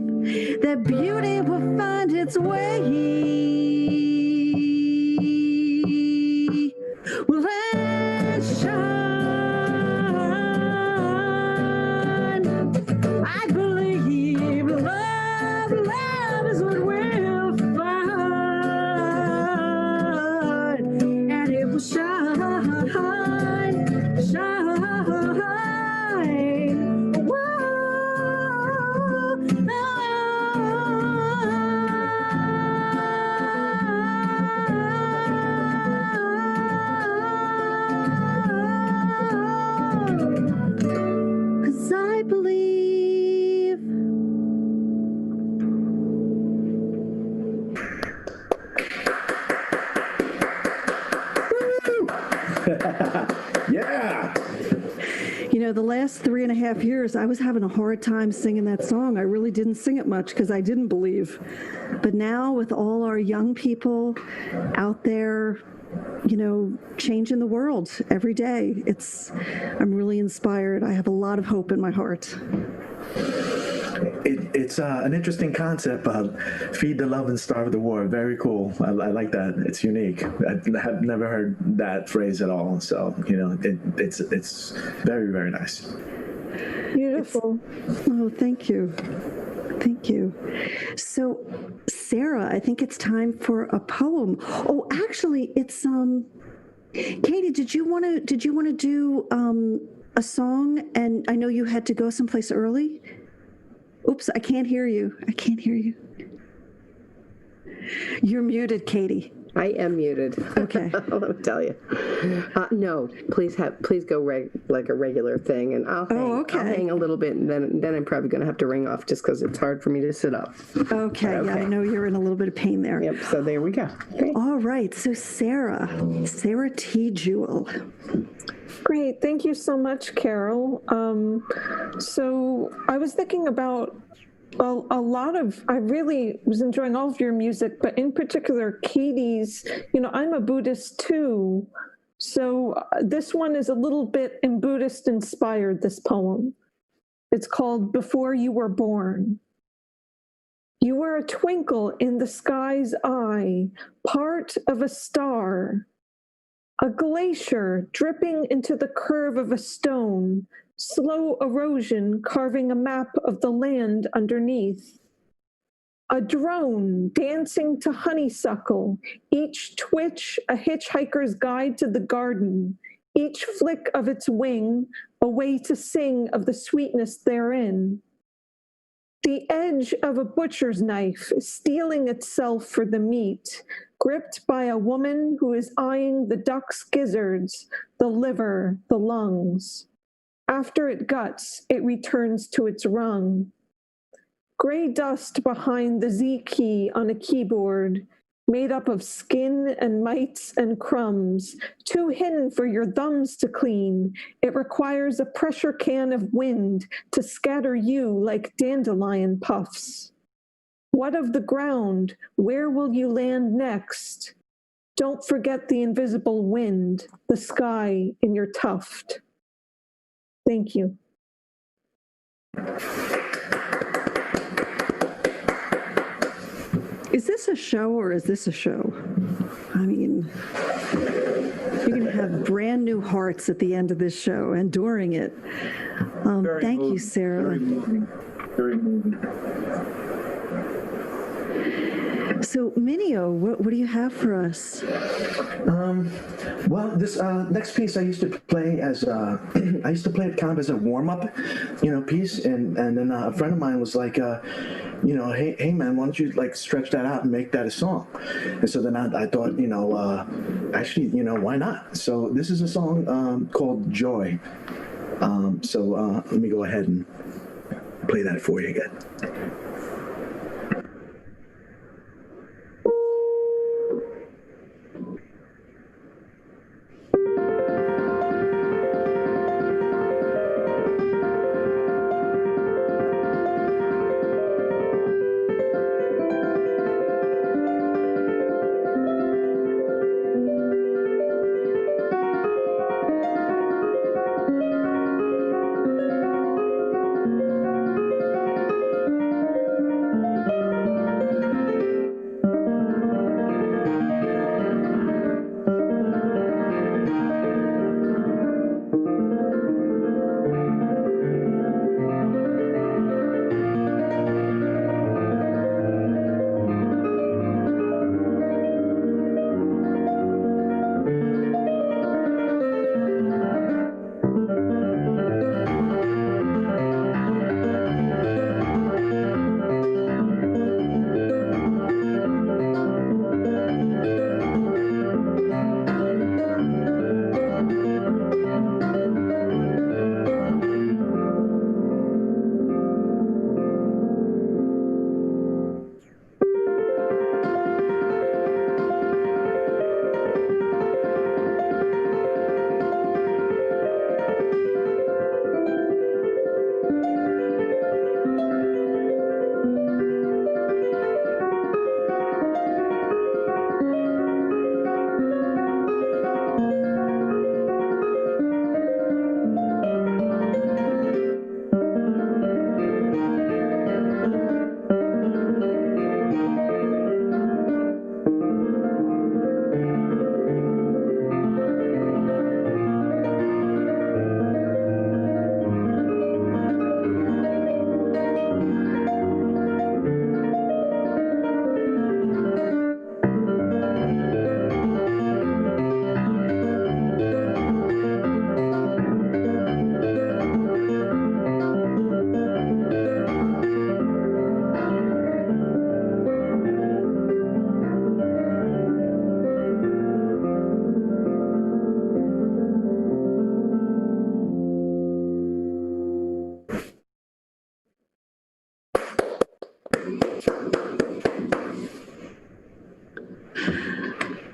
[SPEAKER 2] that beauty will find its way. Will and shine. I believe love is what we'll find, and it will shine, shine. Cause I believe.
[SPEAKER 3] Yeah.
[SPEAKER 2] You know, the last 3.5 years, I was having a hard time singing that song. I really didn't sing it much because I didn't believe. But now with all our young people out there, you know, changing the world every day, I'm really inspired. I have a lot of hope in my heart.
[SPEAKER 3] It's an interesting concept. Feed the love and starve the war. Very cool. I like that. It's unique. I have never heard that phrase at all. So it's very, very nice.
[SPEAKER 5] Beautiful.
[SPEAKER 2] Oh, thank you. Thank you. So, Sarah, I think it's time for a poem. Oh, actually, it's Katie, did you want to do a song? And I know you had to go someplace early. Oops, I can't hear you. I can't hear you. You're muted, Katie.
[SPEAKER 4] I am muted.
[SPEAKER 2] Okay.
[SPEAKER 4] I'll tell you. No, please go like a regular thing, and I'll hang a little bit, and then I'm probably going to have to ring off just because it's hard for me to sit up.
[SPEAKER 2] Okay. Yeah, I know you're in a little bit of pain there.
[SPEAKER 4] Yep. So there we go. Okay.
[SPEAKER 2] All right. So Sarah T. Jewell.
[SPEAKER 5] Great. Thank you so much, Carol. So I was thinking about I really was enjoying all of your music, but in particular, Katie's. I'm a Buddhist too. So this one is a little bit in Buddhist inspired, this poem. It's called Before You Were Born. You were a twinkle in the sky's eye, part of a star. A glacier dripping into the curve of a stone, slow erosion carving a map of the land underneath. A drone dancing to honeysuckle, each twitch a hitchhiker's guide to the garden, each flick of its wing a way to sing of the sweetness therein. The edge of a butcher's knife stealing itself for the meat, gripped by a woman who is eyeing the duck's gizzards, the liver, the lungs. After it guts, it returns to its rung. Gray dust behind the Z key on a keyboard, made up of skin and mites and crumbs, too hidden for your thumbs to clean. It requires a pressure can of wind to scatter you like dandelion puffs. What of the ground? Where will you land next? Don't forget the invisible wind, the sky in your tuft. Thank you.
[SPEAKER 2] Is this a show or is this a show? I mean, you're going to have brand new hearts at the end of this show and during it. Thank you, Sarah.
[SPEAKER 1] Very moving. Very moving.
[SPEAKER 2] So, Minio, what do you have for us?
[SPEAKER 3] Well, this next piece I used to play I used to play it kind of as a warm-up, piece, and then a friend of mine was like, hey man, why don't you like stretch that out and make that a song? And so then I thought, actually, why not? So this is a song called Joy. So let me go ahead and play that for you again.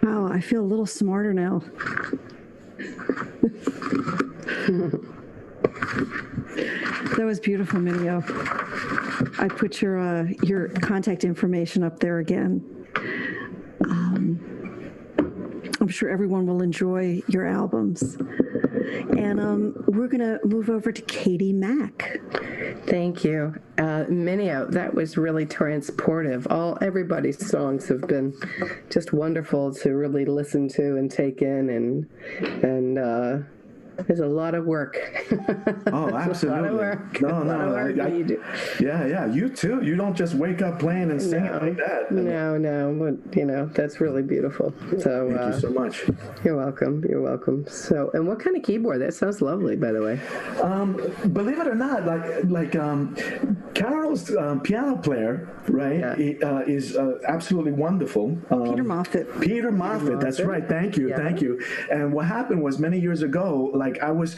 [SPEAKER 2] Oh, I feel a little smarter now. That was beautiful, Minio. I put your contact information up there again. I'm sure everyone will enjoy your albums. And we're going to move over to KATI MAC.
[SPEAKER 4] Thank you. Minio, that was really transportive. Everybody's songs have been just wonderful to really listen to and take in, and there's a lot of work.
[SPEAKER 3] Oh, absolutely. Yeah, you too. You don't just wake up playing and singing like that.
[SPEAKER 4] No, but that's really beautiful. So
[SPEAKER 3] thank you so much.
[SPEAKER 4] You're welcome. So, and what kind of keyboard? That sounds lovely, by the way.
[SPEAKER 3] Believe it or not, like Carol's piano player, right, is absolutely wonderful.
[SPEAKER 2] Peter Moffat.
[SPEAKER 3] Peter Moffat, that's right. Thank you. And what happened was many years ago, like I was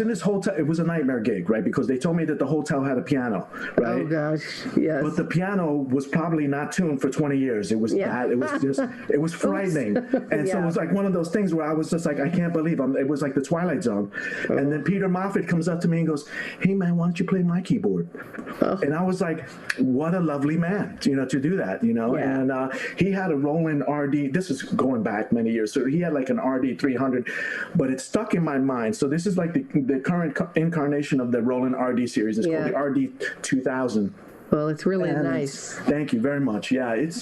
[SPEAKER 3] in this hotel. It was a nightmare gig, right? Because they told me that the hotel had a piano, right?
[SPEAKER 4] Oh gosh, yes.
[SPEAKER 3] But the piano was probably not tuned for 20 years. It was bad. It was frightening. And so it was like one of those things where I was just like, I can't believe it was like the Twilight Zone. Oh. And then Peter Moffat comes up to me and goes, "Hey man, why don't you play my keyboard?" Oh. And I was like, what a lovely man, to do that, Yeah. And he had a Roland RD. This is going back many years. So he had like an RD 300, but it stuck in my mind. So this is like the current incarnation of the Roland RD series. It's called the RD 2000.
[SPEAKER 4] Well, it's really nice.
[SPEAKER 3] Thank you very much. Yeah, it's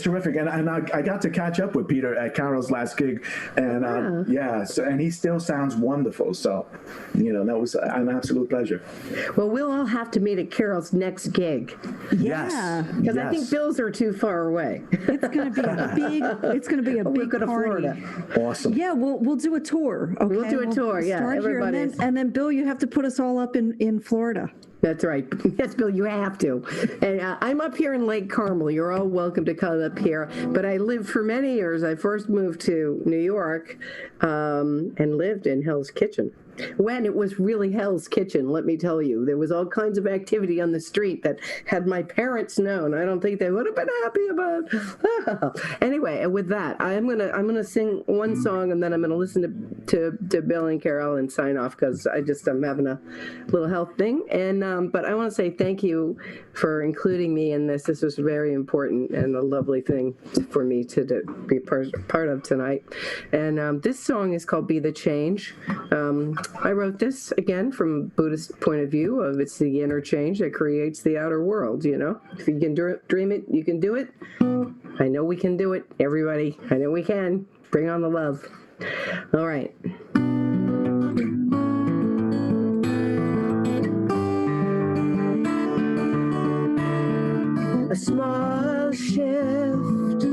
[SPEAKER 3] terrific, and I got to catch up with Peter at Carol's last gig, and and he still sounds wonderful. So, that was an absolute pleasure.
[SPEAKER 4] Well, we'll all have to meet at Carol's next gig.
[SPEAKER 3] Yes,
[SPEAKER 4] because I think Bill's are too far away.
[SPEAKER 2] It's going to be a big. It's going to be a big party.
[SPEAKER 4] Florida.
[SPEAKER 3] Awesome.
[SPEAKER 2] Yeah, we'll do a tour. Okay,
[SPEAKER 4] we'll do a tour. Yeah,
[SPEAKER 2] start here, and then Bill, you have to put us all up in Florida.
[SPEAKER 4] That's right. Yes, Bill, you have to. And I'm up here in Lake Carmel. You're all welcome to come up here. But I lived for many years. I first moved to New York and lived in Hell's Kitchen. When it was really Hell's Kitchen, let me tell you. There was all kinds of activity on the street that had my parents known, I don't think they would have been happy about. Anyway, with that, I'm gonna sing one song, and then I'm gonna listen to Bill and Carol and sign off, because I'm having a little health thing. And but I want to say thank you for including me in this. This was very important and a lovely thing for me to be part of tonight. And this song is called "Be the Change." I wrote this, again, from a Buddhist point of view of it's the inner change that creates the outer world, If you can dream it, you can do it. I know we can do it, everybody. I know we can. Bring on the love. All right. A small shift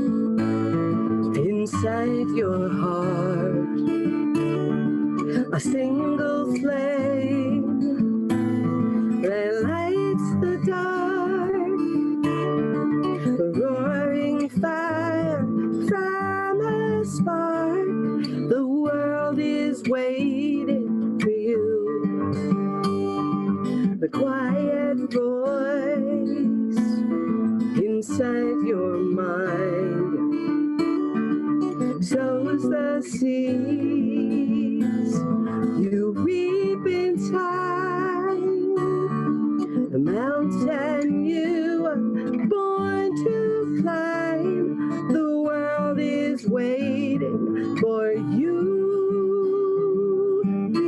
[SPEAKER 4] inside your heart. A single flame that lights the dark, a roaring fire from a spark. The world is waiting for you. The quiet voice inside your mind sows the seeds you reap in time. The mountain you are born to climb. The world is waiting for you. Be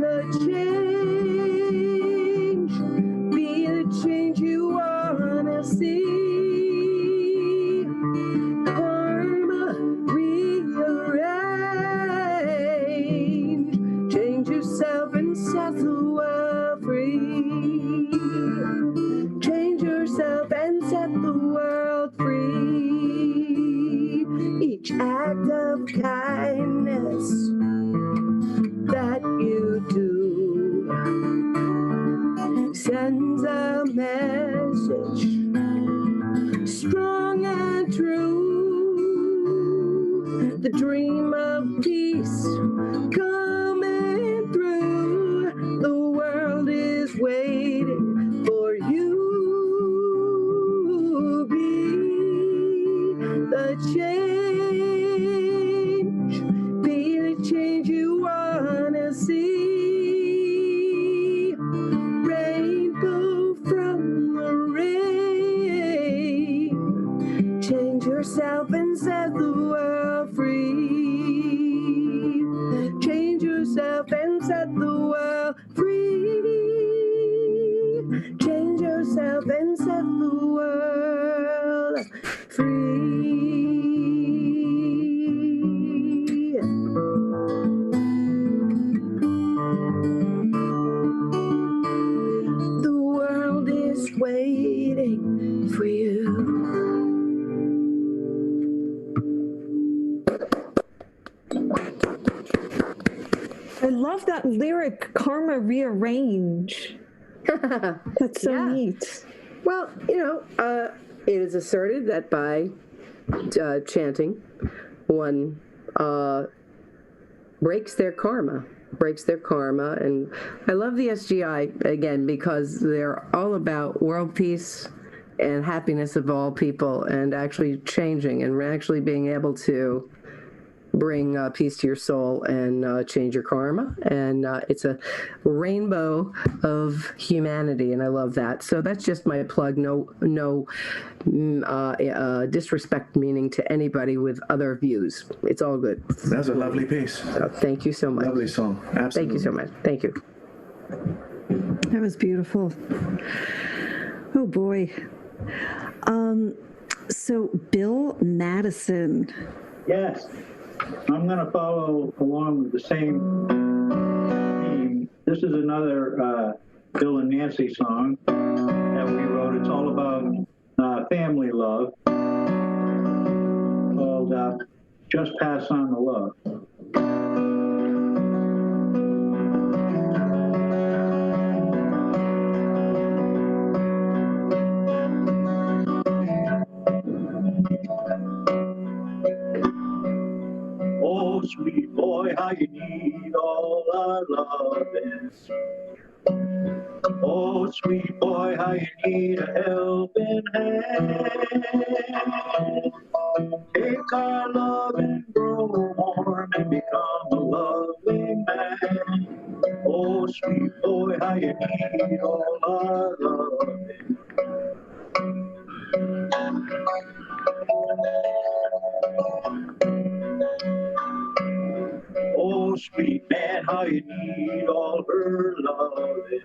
[SPEAKER 4] the change.
[SPEAKER 6] wanna see. Rainbow from the rain. Change yourself and set the world free. Change yourself and set the world free. Change yourself and set the world free. The world is waiting for you.
[SPEAKER 5] I love that lyric, Karma Rearrange. That's so
[SPEAKER 4] Yeah.
[SPEAKER 5] neat.
[SPEAKER 4] Well, it is asserted that by chanting, one breaks their karma. And I love the SGI, again, because they're all about world peace and happiness of all people, and actually changing and actually being able to bring peace to your soul and change your karma. And it's a rainbow of humanity, and I love that. So that's just my plug. No disrespect meaning to anybody with other views. It's all good.
[SPEAKER 3] That's a lovely piece.
[SPEAKER 4] So thank you so much.
[SPEAKER 3] Lovely song. Absolutely.
[SPEAKER 4] Thank you so much. Thank you.
[SPEAKER 2] That was beautiful. Oh boy. So Bill Madison.
[SPEAKER 1] Yes, I'm going to follow along with the same theme. This is another Bill and Nancy song that we wrote. It's all about family love, called Just Pass on the Love. Oh, sweet boy, how you need all our loving. Oh, sweet boy, how you need a helping hand. Take our love and grow warm and become a loving man. Oh, sweet boy, how you need all our loving. Oh, sweet man, how you need all her loving.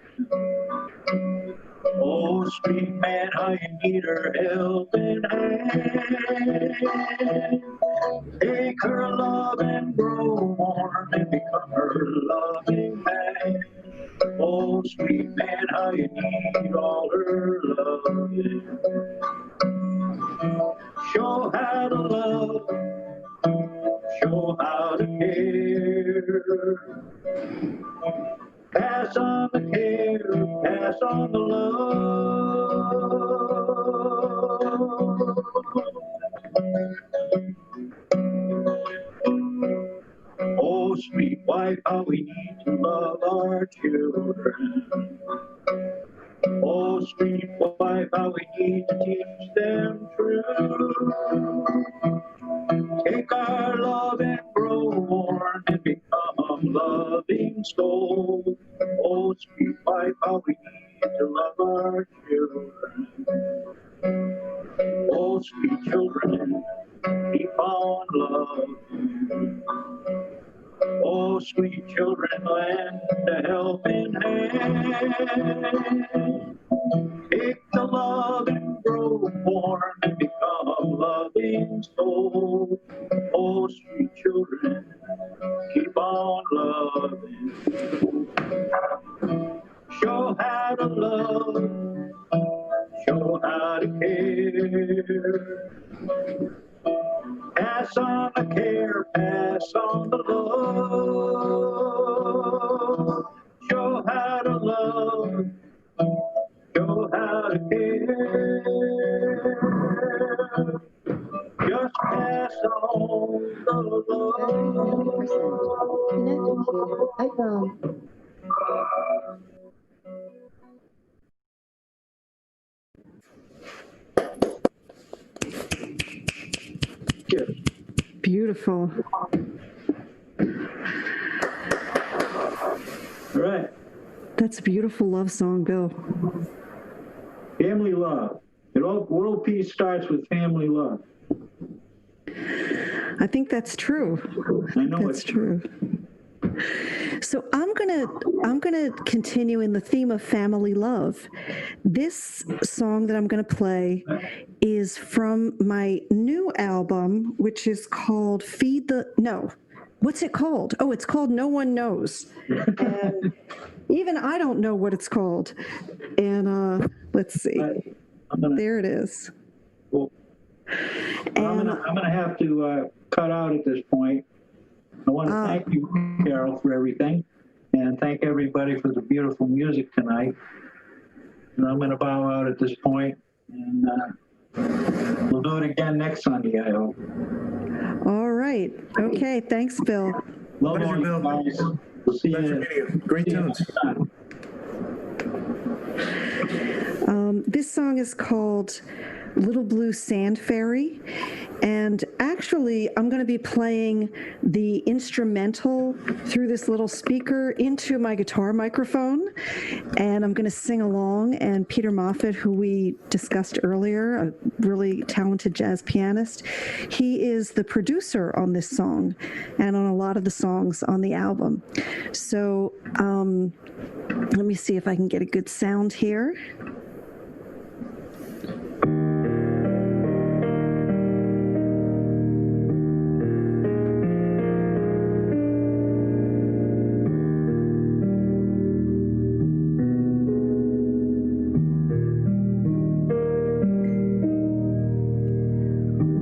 [SPEAKER 1] Oh, sweet man, how you need her helping hand. Take her love and grow warm and become her loving man. Oh, sweet man, how you need all her loving. Show how to love, show how to care. Pass on the care, pass on the love. Oh, sweet wife, how we need to love our children. Oh, sweet wife, how we need to teach them true. Take our love and grow warm and become loving souls. Oh, sweet wife, how we need to love our children. Oh, sweet children, keep on loving. Oh, sweet children, lend a helping hand. Take the love and grow warm and become loving souls. Oh, sweet children, keep on loving. Show how to love, show how to care. Pass on the care, pass on the love. Show how to love, show how to care. Just pass on the love.
[SPEAKER 4] I found.
[SPEAKER 2] Beautiful. That's a beautiful love song, Bill.
[SPEAKER 1] Family love. World peace starts with family love.
[SPEAKER 2] I think that's true.
[SPEAKER 1] I know
[SPEAKER 2] That's
[SPEAKER 1] it's
[SPEAKER 2] true. So I'm gonna continue in the theme of family love. This song that I'm gonna play is from my new album, which is called what's it called? Oh, it's called No One Knows. And even I don't know what it's called. And let's see. There it is.
[SPEAKER 1] Well, I'm gonna have to cut out at this point. I want to thank you, Carol, for everything, and thank everybody for the beautiful music tonight. And I'm going to bow out at this point, and we'll do it again next Sunday, I hope.
[SPEAKER 2] All right. Okay. Thanks, Bill.
[SPEAKER 1] Love all you guys. We'll see you.
[SPEAKER 3] Great tunes.
[SPEAKER 2] This song is called Little Blue Sand Fairy. And actually, I'm going to be playing the instrumental through this little speaker into my guitar microphone. And I'm going to sing along. And Peter Moffat, who we discussed earlier, a really talented jazz pianist, he is the producer on this song and on a lot of the songs on the album. So let me see if I can get a good sound here.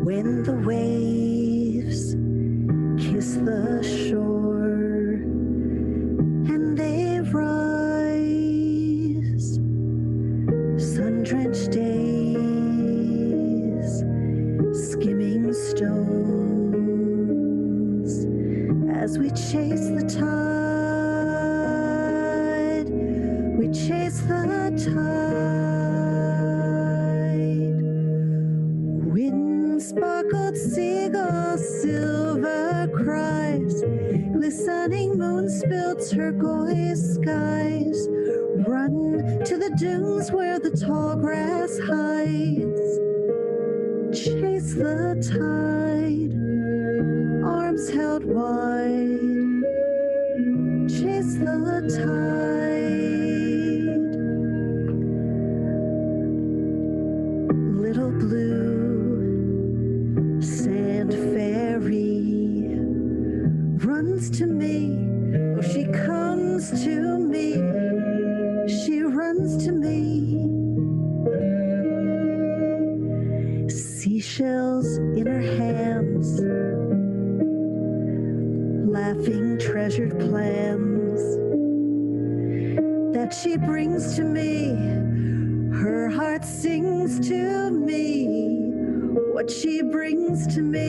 [SPEAKER 2] When the waves kiss the shore and they rise, sun-drenched days, skimming stones, as we chase the tide, we chase the tide. Sparkled seagull, silver cries, glistening moon spilled turquoise skies. Run to the dunes where the tall grass hides. Chase the tide, arms held wide. Chase the tide. Little blue sand fairy runs to me, oh, she comes to me, she runs to me. Seashells in her hands, laughing treasured plans that she brings to me. Her heart sings to me what she brings to me.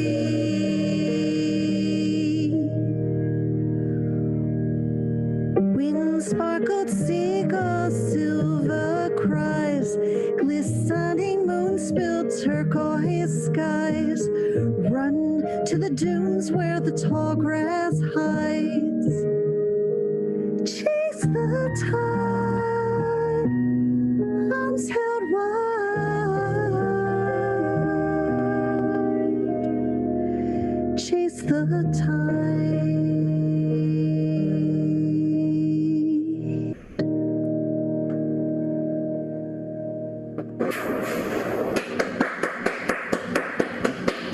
[SPEAKER 2] Wind sparkled seagull, silver cries, glistening moon spilled turquoise skies. Run to the dunes where the tall grass hides. Chase the tide, arms held wide. Chase the tide.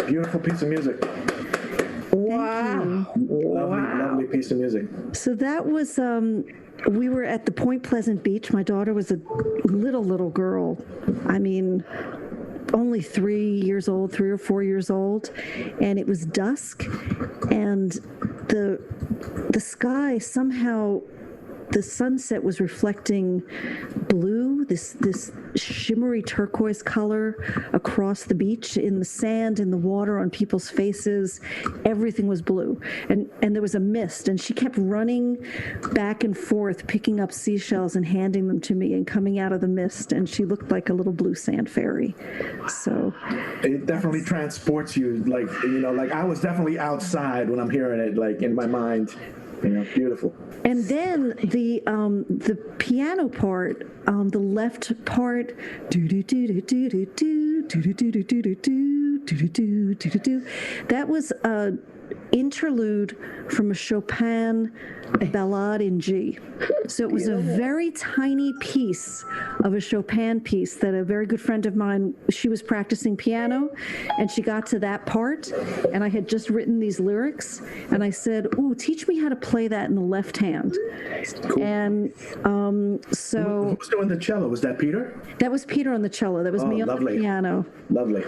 [SPEAKER 3] Beautiful piece of music.
[SPEAKER 4] Wow.
[SPEAKER 3] Lovely piece of music.
[SPEAKER 2] So that was, we were at the Point Pleasant Beach. My daughter was a little girl. I mean, only 3 or 4 years old. And it was dusk. And the sky somehow, the sunset was reflecting blue, this shimmery turquoise color across the beach, in the sand, in the water, on people's faces. Everything was blue. And there was a mist, and she kept running back and forth, picking up seashells and handing them to me and coming out of the mist. And she looked like a little blue sand fairy. So
[SPEAKER 3] it definitely transports you, like, you know, like I was definitely outside when I'm hearing it, like in my mind. Yeah, beautiful.
[SPEAKER 2] And then the piano part, the left part, do do do do do do do do do do do do do do do do. That was a interlude from a Chopin ballade in G. So it was a very tiny piece of a Chopin piece that a very good friend of mine, she was practicing piano and she got to that part and I had just written these lyrics and I said, "Ooh, teach me how to play that in the left hand."
[SPEAKER 3] Cool.
[SPEAKER 2] And so
[SPEAKER 3] Who was doing the cello? Was that Peter?
[SPEAKER 2] that was Peter on the cello. That was me on
[SPEAKER 3] lovely.
[SPEAKER 2] the piano.
[SPEAKER 3] Lovely.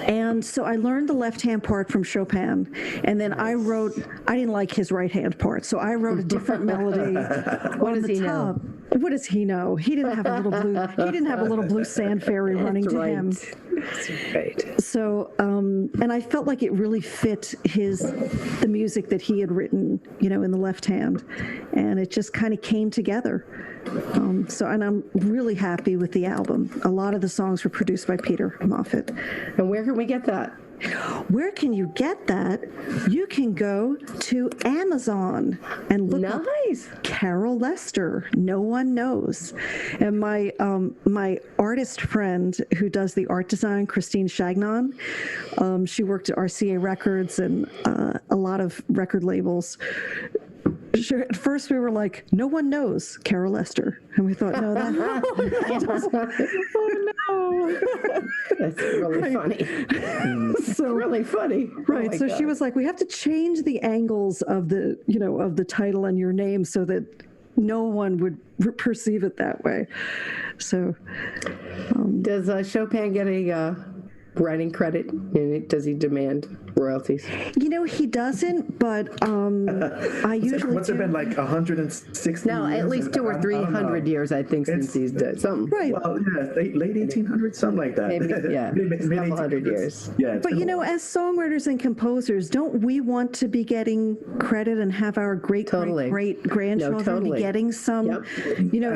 [SPEAKER 2] And so I learned the left-hand part from Chopin, and then I didn't like his right-hand part, so I wrote a different melody
[SPEAKER 4] What
[SPEAKER 2] on
[SPEAKER 4] does
[SPEAKER 2] the
[SPEAKER 4] he
[SPEAKER 2] top.
[SPEAKER 4] know?
[SPEAKER 2] What does he know? He didn't have a little blue sand fairy running
[SPEAKER 4] That's
[SPEAKER 2] to
[SPEAKER 4] right.
[SPEAKER 2] him.
[SPEAKER 4] That's right.
[SPEAKER 2] So, and I felt like it really fit the music that he had written, in the left hand, and it just kind of came together. And I'm really happy with the album. A lot of the songs were produced by Peter Moffat.
[SPEAKER 4] And where can we get that?
[SPEAKER 2] Where can you get that? You can go to Amazon and look up
[SPEAKER 4] Nice.
[SPEAKER 2] Carol Lester. No one knows. And my artist friend who does the art design, Christine Chagnon, she worked at RCA Records and a lot of record labels. At first, we were like, no one knows Carol Lester. And we thought, no, oh, no.
[SPEAKER 4] That's really funny.
[SPEAKER 2] So,
[SPEAKER 4] Really funny.
[SPEAKER 2] right.
[SPEAKER 4] Oh my
[SPEAKER 2] So she
[SPEAKER 4] God.
[SPEAKER 2] was like, we have to change the angles of the title and your name so that no one would perceive it that way. So,
[SPEAKER 4] Does Chopin get a writing credit? Does he demand royalties?
[SPEAKER 2] he doesn't, but I usually
[SPEAKER 3] What's it been, like 160
[SPEAKER 4] No,
[SPEAKER 3] years?
[SPEAKER 4] at least 200 or
[SPEAKER 3] I don't know.
[SPEAKER 4] 300 years, I think, since he's done something.
[SPEAKER 2] right.
[SPEAKER 3] Well, yeah, late 1800s, something like that.
[SPEAKER 4] Maybe, yeah,
[SPEAKER 3] Mid-
[SPEAKER 4] a couple
[SPEAKER 3] 1800s.
[SPEAKER 4] hundred years.
[SPEAKER 3] Yeah. it's
[SPEAKER 2] But
[SPEAKER 3] been a while.
[SPEAKER 2] as songwriters and composers, don't we want to be getting credit and have our
[SPEAKER 4] Totally.
[SPEAKER 2] great grandchildren
[SPEAKER 4] totally.
[SPEAKER 2] be getting some,
[SPEAKER 4] Yep.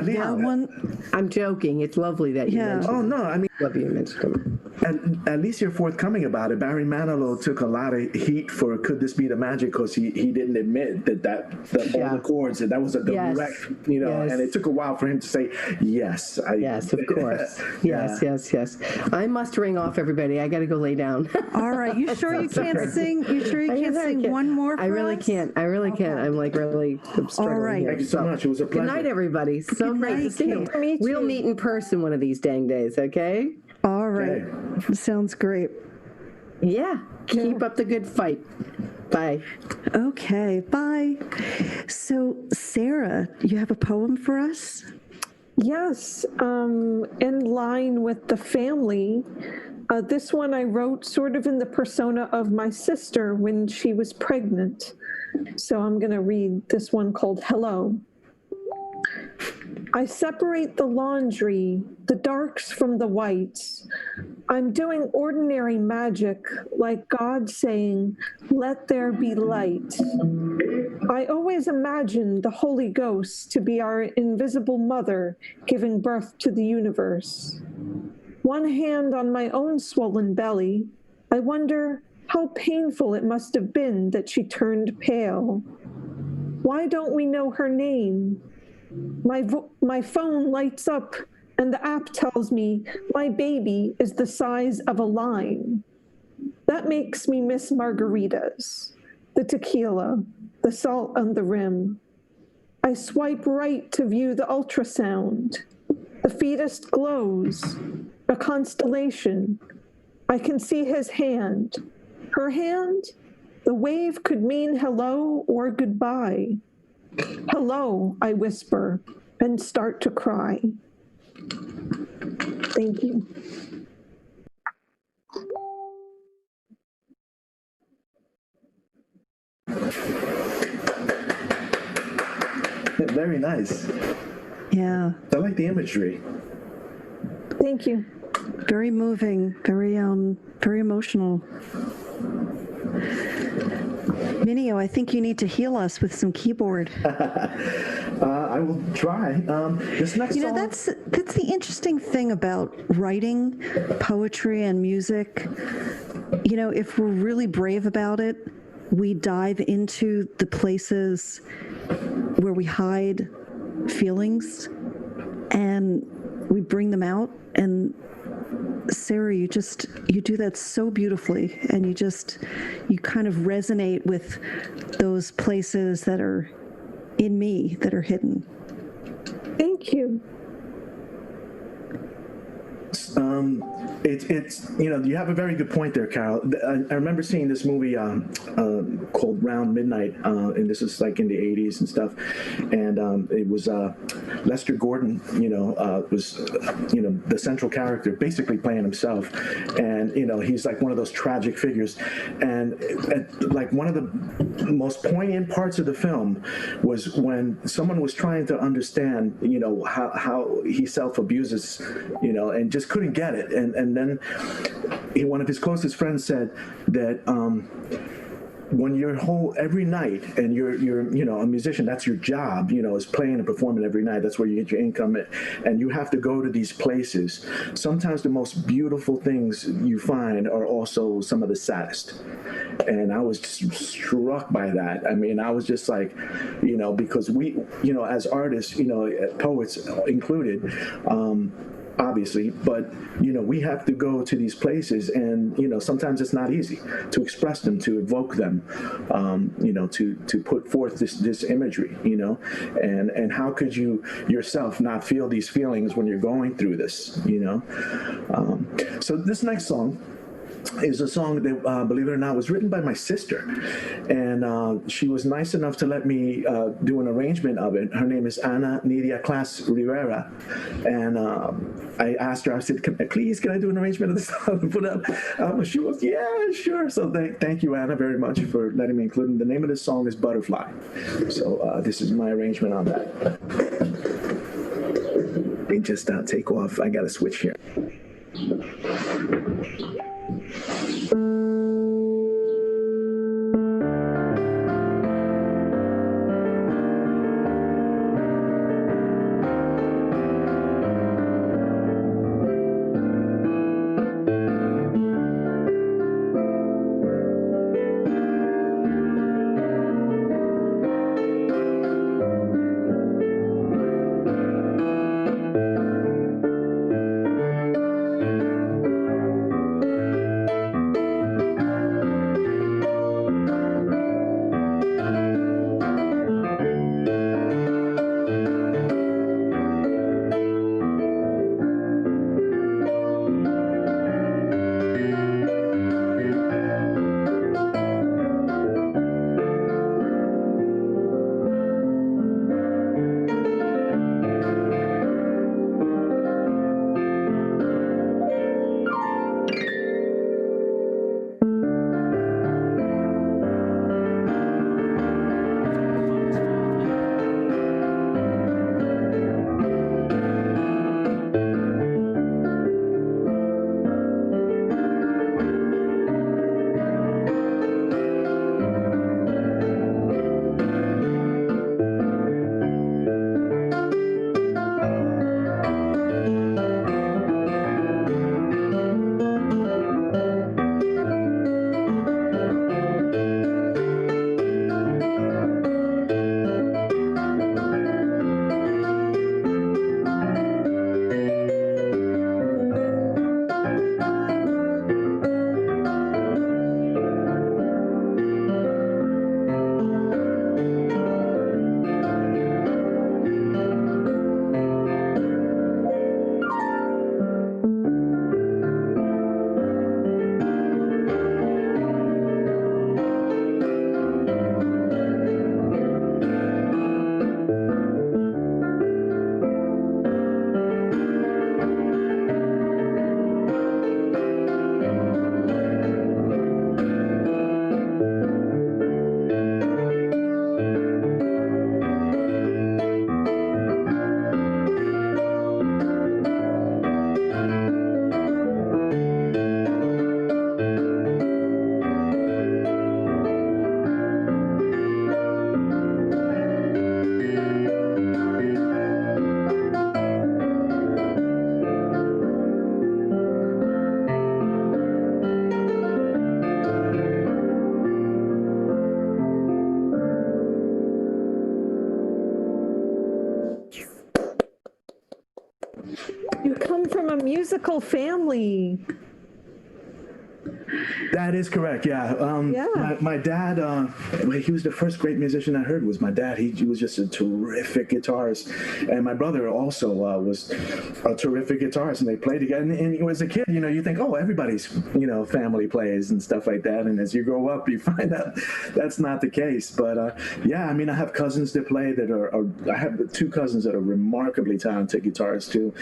[SPEAKER 2] young one?
[SPEAKER 4] I'm joking. It's lovely that you
[SPEAKER 2] Yeah.
[SPEAKER 4] mentioned
[SPEAKER 3] Oh, no, I mean,
[SPEAKER 4] love you mentioned him.
[SPEAKER 3] and at least you're forthcoming about it. Barry Manilow took a lot of heat for "Could This Be the Magic?" because he didn't admit that all
[SPEAKER 4] Yeah.
[SPEAKER 3] the chords, that was a
[SPEAKER 4] Yes.
[SPEAKER 3] direct,
[SPEAKER 4] Yes.
[SPEAKER 3] and it took a while for him to say yes.
[SPEAKER 4] Yes, of course.
[SPEAKER 3] Yeah.
[SPEAKER 4] Yes. I must ring off, everybody. I got to go lay down.
[SPEAKER 2] All right. You sure you can't sing? You sure you can't sing one more for
[SPEAKER 4] I really
[SPEAKER 2] us?
[SPEAKER 4] can't. I really can't. I'm like really struggling
[SPEAKER 2] right.
[SPEAKER 4] here.
[SPEAKER 3] Thank you so much. It was a
[SPEAKER 4] Good
[SPEAKER 3] pleasure.
[SPEAKER 4] night, everybody. So great to
[SPEAKER 2] night,
[SPEAKER 4] see you.
[SPEAKER 2] Kate.
[SPEAKER 5] Me
[SPEAKER 4] We'll
[SPEAKER 5] too.
[SPEAKER 4] meet in person one of these dang days, okay?
[SPEAKER 2] All right. Sounds great.
[SPEAKER 4] Yeah. Keep up the good fight. Bye.
[SPEAKER 2] Okay. Bye. So, Sarah, you have a poem for us?
[SPEAKER 5] Yes, in line with the family. This one I wrote sort of in the persona of my sister when she was pregnant. So I'm going to read this one called Hello. I separate the laundry, the darks from the whites. I'm doing ordinary magic, like God saying, "Let there be light." I always imagined the Holy Ghost to be our invisible mother giving birth to the universe. One hand on my own swollen belly, I wonder how painful it must have been that she turned pale. Why don't we know her name? My phone lights up and the app tells me my baby is the size of a lime. That makes me miss margaritas, the tequila, the salt on the rim. I swipe right to view the ultrasound. The fetus glows, a constellation. I can see his hand. Her hand? The wave could mean hello or goodbye. Hello, I whisper, and start to cry. Thank you.
[SPEAKER 3] Very nice.
[SPEAKER 2] Yeah.
[SPEAKER 3] I like the imagery.
[SPEAKER 5] Thank you.
[SPEAKER 2] Very moving. Very emotional. Minio, I think you need to heal us with some keyboard.
[SPEAKER 3] I will try. This next song.
[SPEAKER 2] That's the interesting thing about writing poetry and music. If we're really brave about it, we dive into the places where we hide feelings and we bring them out. And Sarah, you do that so beautifully, and you kind of resonate with those places that are in me that are hidden.
[SPEAKER 5] Thank you.
[SPEAKER 3] It's you have a very good point there, Carol. I remember seeing this movie called Round Midnight, and this is like in the 80s and stuff, and it was Lester Gordon, was the central character, basically playing himself, and he's like one of those tragic figures, and like one of the most poignant parts of the film was when someone was trying to understand, how he self-abuses, and just couldn't get it, and then one of his closest friends said that when you're every night and you're a musician, that's your job, is playing and performing every night. That's where you get your income, and you have to go to these places. Sometimes the most beautiful things you find are also some of the saddest. And I was just struck by that. I mean, I was just like, because we, as artists, poets included, obviously, but we have to go to these places, and sometimes it's not easy to express them, to evoke them, to put forth this imagery, and how could you yourself not feel these feelings when you're going through this, so this next song is a song that, believe it or not, was written by my sister, and she was nice enough to let me do an arrangement of it. Her name is Ana Nidia Clas Rivera, and I asked her, I said, please, can I do an arrangement of this song and put it up? She was, yeah, sure. So thank you, Anna, very much for letting me include it. The name of this song is Butterfly. So this is my arrangement on that. Let me just take off. I got to switch here.
[SPEAKER 5] You come from a musical family.
[SPEAKER 3] That is correct. Yeah. My dad, he was the first great musician I heard was my dad. He was just a terrific guitarist, and my brother also was a terrific guitarist, and they played together. And as a kid, you think, oh, everybody's, family plays and stuff like that. And as you grow up, you find out that's not the case. But yeah, I mean, I have cousins that play I have two cousins that are remarkably talented guitarists too.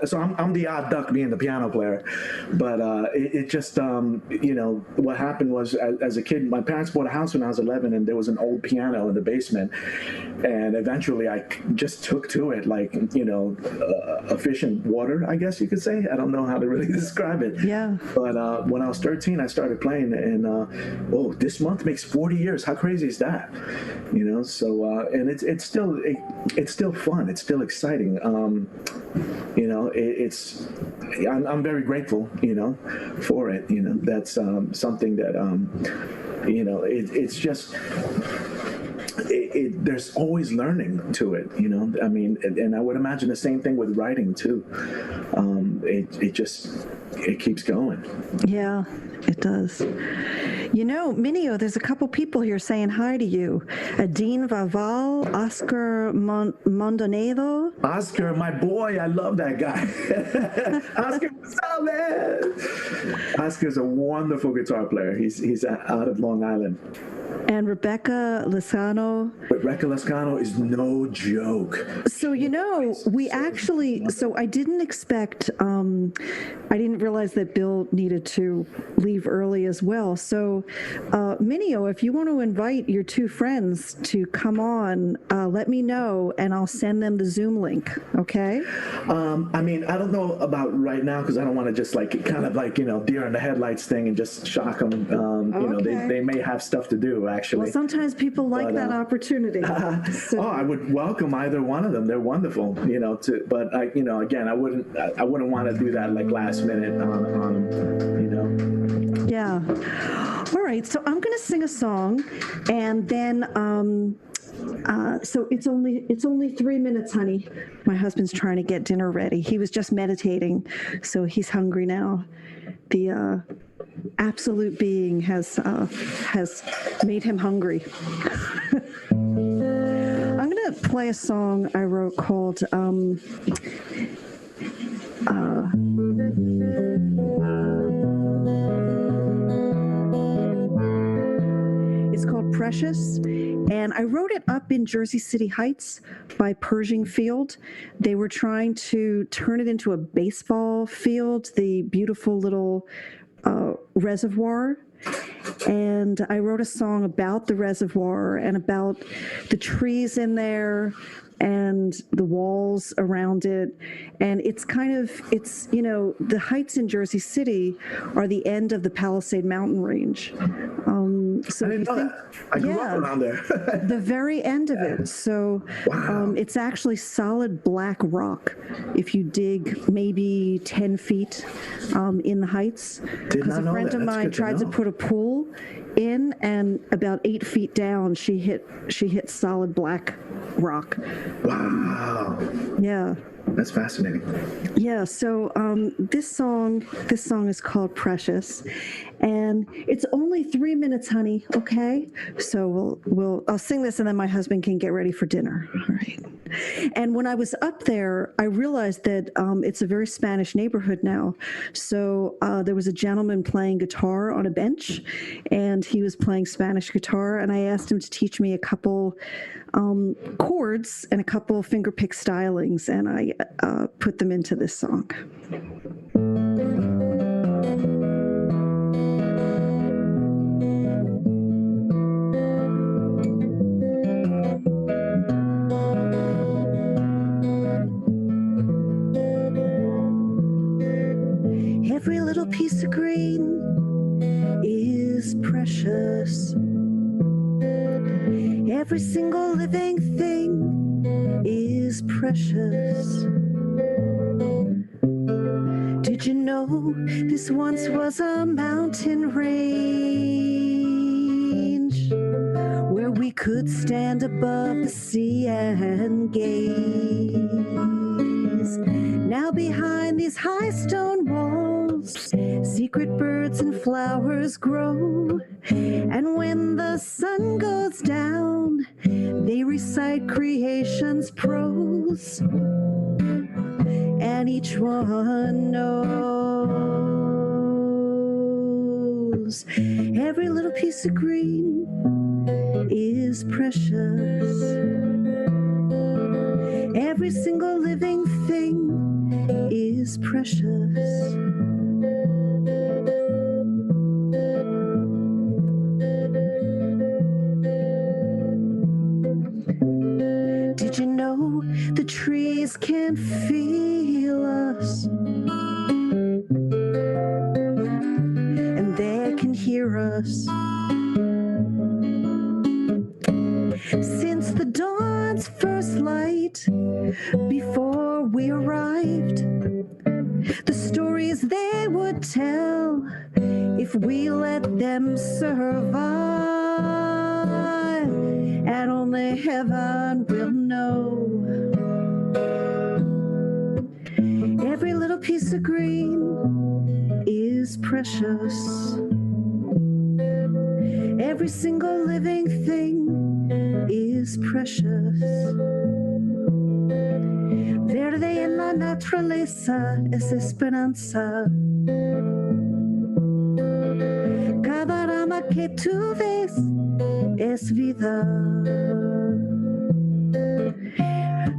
[SPEAKER 3] So I'm the odd duck being the piano player, but it just what happened was, as a kid, my parents bought a house when I was 11, and there was an old piano in the basement, and eventually I just took to it like efficient water, I guess you could say. I don't know how to really describe it.
[SPEAKER 2] Yeah.
[SPEAKER 3] But when I was 13, I started playing, and this month makes 40 years. How crazy is that? So and it's still fun. It's still exciting. I'm very grateful, for it. That's something that it's just. There's always learning to it, I mean, and I would imagine the same thing with writing too. It keeps going.
[SPEAKER 2] Yeah, it does. Minio, there's a couple people here saying hi to you. Adine Vaval, Oscar Mondonedo.
[SPEAKER 3] Oscar, my boy, I love that guy. Oscar, what's up, man? Oscar's a wonderful guitar player. He's out of Long Island.
[SPEAKER 2] And Rebecca Lascano.
[SPEAKER 3] Rebecca Lascano is no joke.
[SPEAKER 2] So, I didn't expect, I didn't realize that Bill needed to leave early as well. So, Minio, if you want to invite your two friends to come on, let me know and I'll send them the Zoom link, okay?
[SPEAKER 3] I mean, I don't know about right now because I don't want to just deer in the headlights thing and just shock them.
[SPEAKER 2] Okay.
[SPEAKER 3] They may have stuff to do, actually.
[SPEAKER 2] Well, sometimes people like that opportunity. So.
[SPEAKER 3] I would welcome either one of them. They're wonderful, but again, I wouldn't want to do that like last minute
[SPEAKER 2] Yeah. All right. So I'm going to sing a song, and then so it's only 3 minutes, honey. My husband's trying to get dinner ready. He was just meditating, so he's hungry now. The absolute being has made him hungry. I'm going to play a song I wrote called it's called Precious, and I wrote it up in Jersey City Heights by Pershing Field. They were trying to turn it into a baseball field, the beautiful little reservoir. And I wrote a song about the reservoir and about the trees in there and the walls around it. And it's the heights in Jersey City are the end of the Palisade Mountain Range. So
[SPEAKER 3] I didn't know that. I grew up around there.
[SPEAKER 2] The very end of it. So
[SPEAKER 3] wow.
[SPEAKER 2] It's actually solid black rock if you dig maybe 10 feet in the heights. Because a friend of mine tried to put a pool in, and about 8 feet down, she hit solid black rock.
[SPEAKER 3] Wow.
[SPEAKER 2] Yeah.
[SPEAKER 3] That's fascinating.
[SPEAKER 2] Yeah, so this song is called Precious, and it's only 3 minutes, honey. Okay, so I'll sing this, and then my husband can get ready for dinner. All right. And when I was up there, I realized that it's a very Spanish neighborhood now. So there was a gentleman playing guitar on a bench, and he was playing Spanish guitar, and I asked him to teach me a couple chords and a couple fingerpick stylings, and I put them into this song. Every little piece of green is precious. Every single living thing is precious. Did you know this once was a mountain range where we could stand above the sea and gaze Now behind these high stone walls, secret birds and flowers grow. And when the sun goes down, they recite creation's prose. And each one knows every little piece of green is precious. Every single living thing is precious. Did you know the trees can feel us? And they can hear us. Since the dawn's first light, before we arrived, the stories they would tell if we let them survive, and only heaven will know. Every little piece of green is precious. Every single living thing is precious. Verde en la naturaleza es esperanza. Cada rama que tú ves es vida.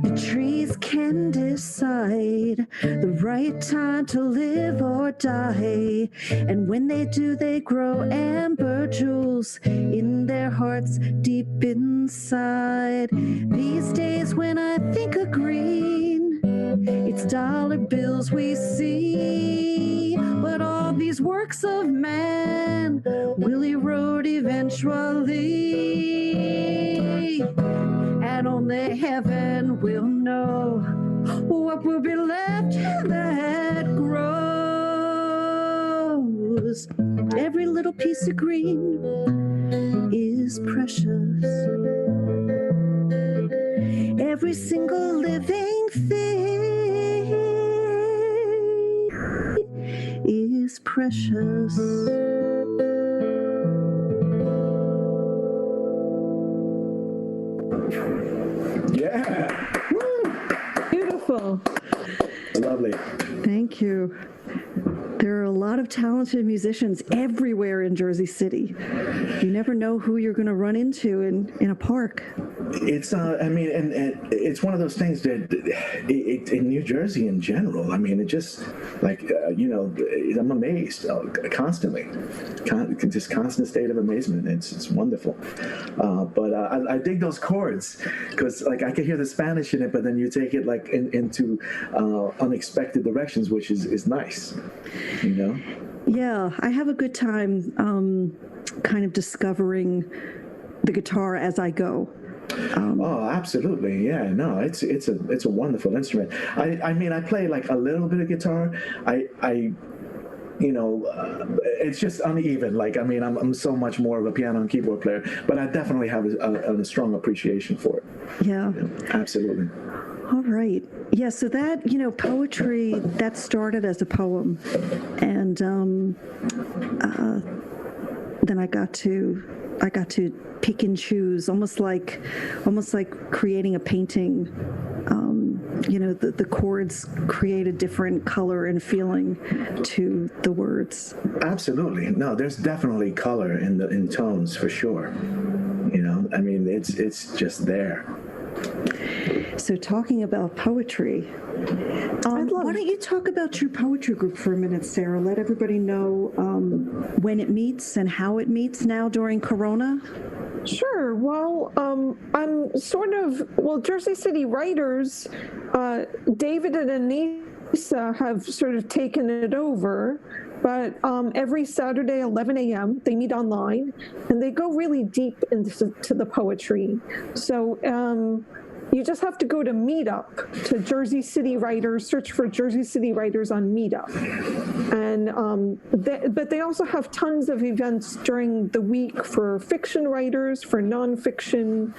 [SPEAKER 2] The trees can decide the right time to live or die. And when they do, they grow amber jewels in their hearts deep inside. These days when I think of green, it's dollar bills we see. But all these works of man will erode eventually. And only heaven will know what will be left that grows. Every little piece of green is precious. Every single living thing is precious.
[SPEAKER 3] Yeah. Woo.
[SPEAKER 5] Beautiful.
[SPEAKER 3] Lovely.
[SPEAKER 2] Thank you. There are a lot of talented musicians everywhere in Jersey City. You never know who you're going to run into in a park.
[SPEAKER 3] It's, I mean, and it's one of those things that in New Jersey in general, I mean, it just, like, you know, I'm amazed constantly. Just constant state of amazement. It's wonderful. But I dig those chords because, like, I can hear the Spanish in it, but then you take it, like, into unexpected directions, which is nice, you know?
[SPEAKER 2] Yeah, I have a good time kind of discovering the guitar as I go.
[SPEAKER 3] Oh, absolutely. Yeah, no, it's a wonderful instrument. I mean, I play like a little bit of guitar. I you know, it's just uneven. Like, I mean, I'm so much more of a piano and keyboard player, but I definitely have a strong appreciation for it.
[SPEAKER 2] Yeah.
[SPEAKER 3] Absolutely.
[SPEAKER 2] All right. Yeah, so that, you know, poetry, that started as a poem. And then I got to pick and choose, almost like creating a painting. You know, the chords create a different color and feeling to the words.
[SPEAKER 3] Absolutely. No, there's definitely color in tones for sure. You know, I mean, it's just there.
[SPEAKER 2] So talking about poetry, why don't you talk about your poetry group for a minute, Sarah? Let everybody know when it meets and how it meets now during Corona.
[SPEAKER 5] Sure. Well, I'm sort of, Jersey City Writers, David and Anissa have sort of taken it over, but every Saturday, 11 a.m., they meet online, and they go really deep into the poetry. So you just have to go to Meetup, to Jersey City Writers, search for Jersey City Writers on Meetup. And but they also have tons of events during the week for fiction writers, for nonfiction,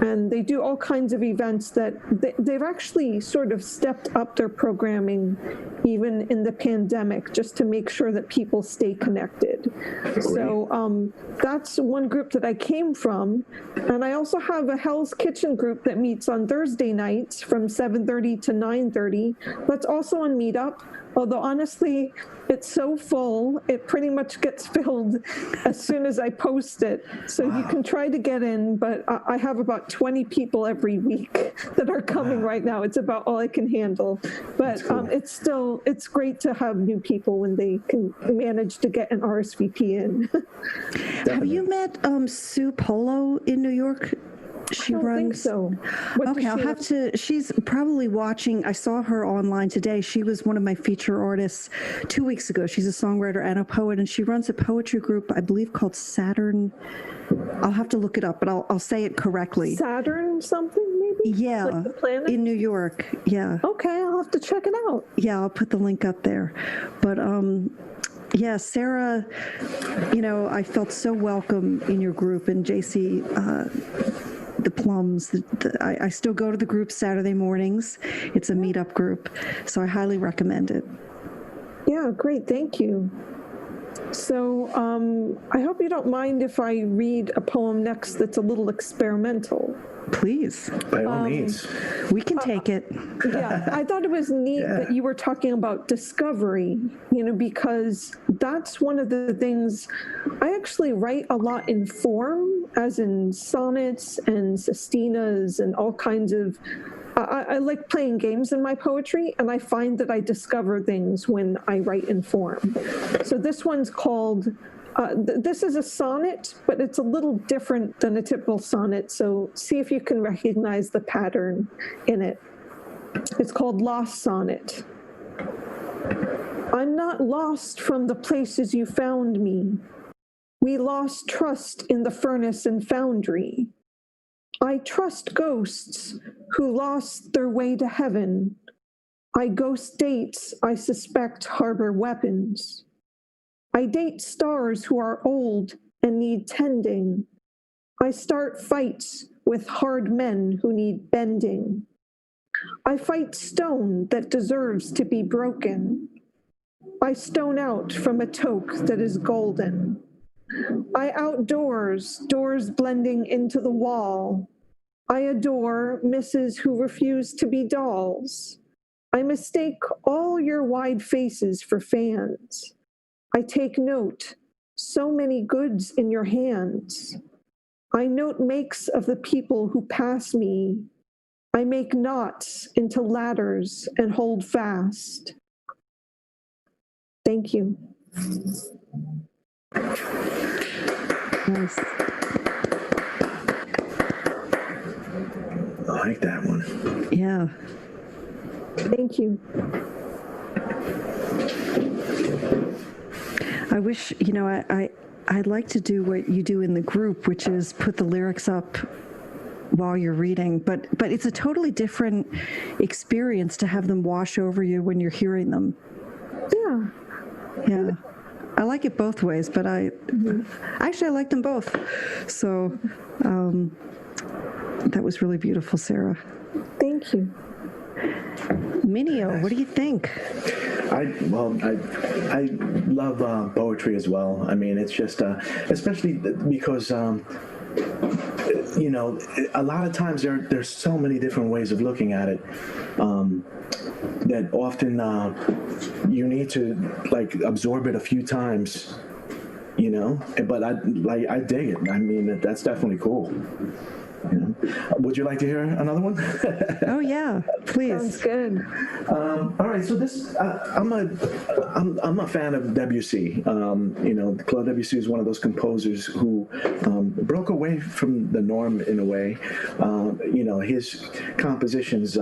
[SPEAKER 5] and they do all kinds of events that they've actually sort of stepped up their programming even in the pandemic just to make sure that people stay connected. So that's one group that I came from. And I also have a Hell's Kitchen group that meets on Thursday nights from 7:30 to 9:30. That's also on Meetup. Although honestly, it's so full, it pretty much gets filled as soon as I post it. So you can try to get in, but I have about 20 people every week that are coming right now. It's about all I can handle. But it's great to have new people when they can manage to get an RSVP in.
[SPEAKER 2] Have you met Sue Polo in New York? She
[SPEAKER 5] I don't think so.
[SPEAKER 2] Okay, I'll have to. She's probably watching. I saw her online today. She was one of my feature artists 2 weeks ago. She's a songwriter and a poet, and she runs a poetry group, I believe, called Saturn. I'll have to look it up, but I'll say it correctly.
[SPEAKER 5] Saturn something, maybe?
[SPEAKER 2] Yeah,
[SPEAKER 5] like the planet?
[SPEAKER 2] In New York. Yeah.
[SPEAKER 5] Okay, I'll have to check it out.
[SPEAKER 2] Yeah, I'll put the link up there. But yeah, Sarah, I felt so welcome in your group, and JC. The Plums. I still go to the group Saturday mornings. It's a meetup group, so I highly recommend it.
[SPEAKER 5] Yeah, great. Thank you. So I hope you don't mind if I read a poem next that's a little experimental.
[SPEAKER 2] Please.
[SPEAKER 3] By all means.
[SPEAKER 2] We can take it.
[SPEAKER 5] Yeah, I thought it was neat that you were talking about discovery, because that's one of the things. I actually write a lot in form, as in sonnets and sestinas and all kinds of. I like playing games in my poetry, and I find that I discover things when I write in form. So this one's called. This is a sonnet, but it's a little different than a typical sonnet. So see if you can recognize the pattern in it. It's called Lost Sonnet. I'm not lost from the places you found me. We lost trust in the furnace and foundry. I trust ghosts who lost their way to heaven. I ghost dates I suspect harbor weapons. I date stars who are old and need tending. I start fights with hard men who need bending. I fight stone that deserves to be broken. I stone out from a toque that is golden. I outdoors, doors blending into the wall. I adore misses who refuse to be dolls. I mistake all your wide faces for fans. I take note, so many goods in your hands. I note makes of the people who pass me. I make knots into ladders and hold fast. Thank you.
[SPEAKER 2] Nice.
[SPEAKER 3] I like that one.
[SPEAKER 2] Yeah.
[SPEAKER 5] Thank you.
[SPEAKER 2] I wish, I'd like to do what you do in the group, which is put the lyrics up while you're reading, but it's a totally different experience to have them wash over you when you're hearing them.
[SPEAKER 5] Yeah.
[SPEAKER 2] Yeah. I like it both ways, but I like them both. So that was really beautiful, Sarah.
[SPEAKER 5] Thank you.
[SPEAKER 2] Minio, what do you think?
[SPEAKER 3] I love poetry as well. I mean, it's just, especially because, a lot of times there's so many different ways of looking at it that often you need to absorb it a few times, but I dig it. I mean, that's definitely cool. Would you like to hear another one?
[SPEAKER 2] Oh yeah, please.
[SPEAKER 5] Sounds good.
[SPEAKER 3] All right, so this I'm a fan of Debussy. Claude Debussy is one of those composers who broke away from the norm in a way. His compositions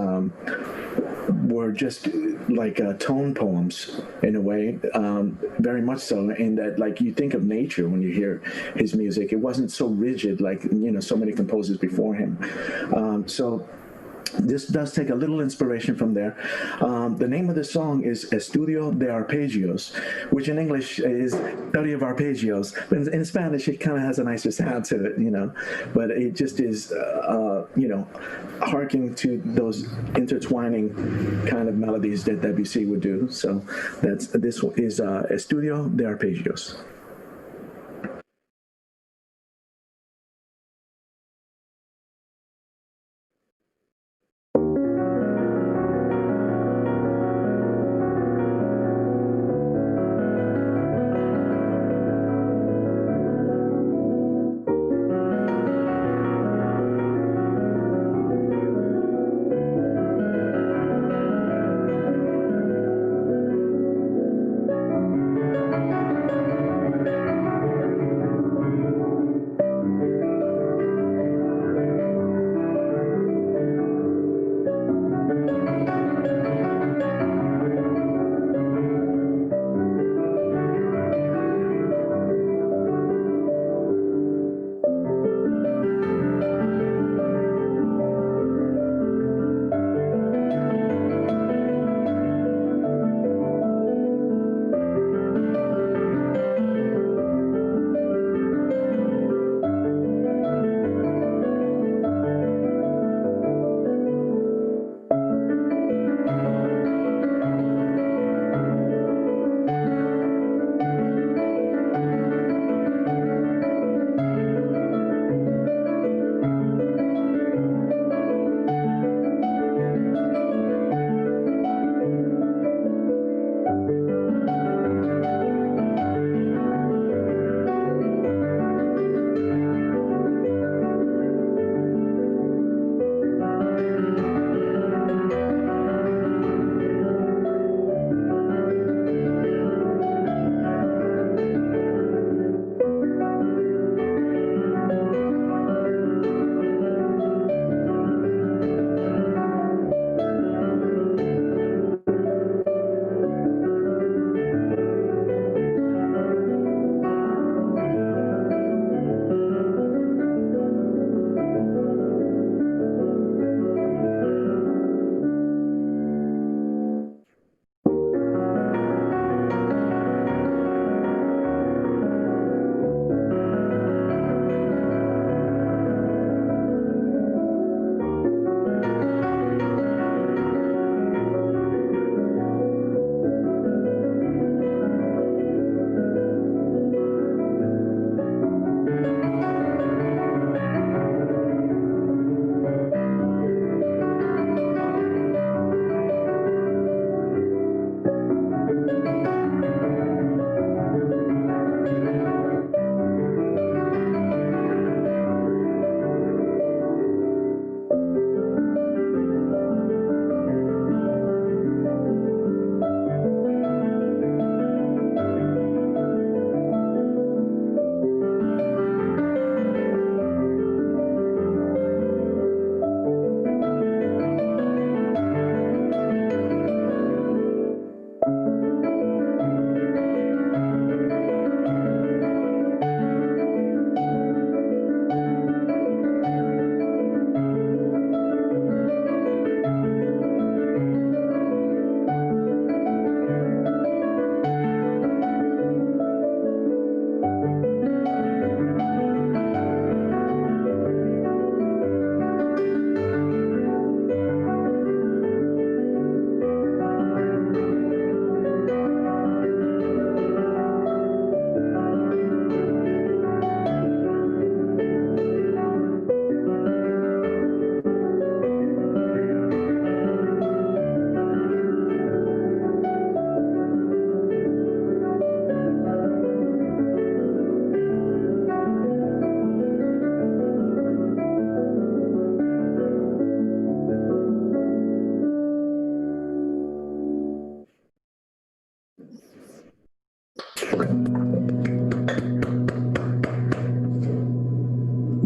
[SPEAKER 3] were just like tone poems in a way, very much so. In that, you think of nature when you hear his music. It wasn't so rigid like so many composers before him. So this does take a little inspiration from there. The name of the song is Estudio de Arpeggios, which in English is Study of Arpeggios. But in Spanish, it kind of has a nicer sound to it, you know. But it just is, you know, harking to those intertwining kind of melodies that Debussy would do. So this is Estudio de Arpeggios.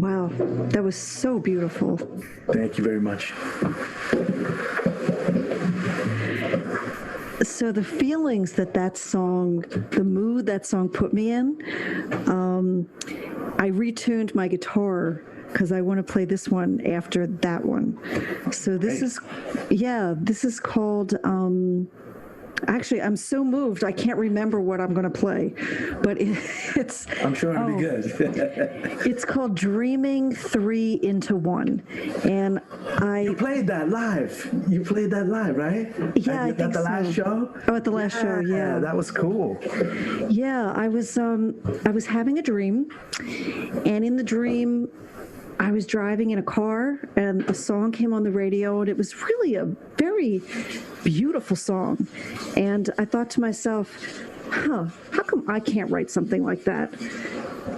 [SPEAKER 2] Wow, that was so beautiful.
[SPEAKER 3] Thank you very much.
[SPEAKER 2] So the feelings that song, the mood that song put me in, I retuned my guitar because I want to play this one after that one. So this is called, actually, I'm so moved, I can't remember what I'm going to play, but it's...
[SPEAKER 3] I'm sure it'll be good.
[SPEAKER 2] It's called Dreaming 3 into 1. And
[SPEAKER 3] You played that live. You played that live, right?
[SPEAKER 2] Yeah, I think
[SPEAKER 3] at the last
[SPEAKER 2] so.
[SPEAKER 3] show?
[SPEAKER 2] Oh, at the last show, yeah.
[SPEAKER 3] That was cool.
[SPEAKER 2] Yeah, I was having a dream, and in the dream, I was driving in a car, and a song came on the radio, and it was really a very beautiful song. And I thought to myself, how come I can't write something like that?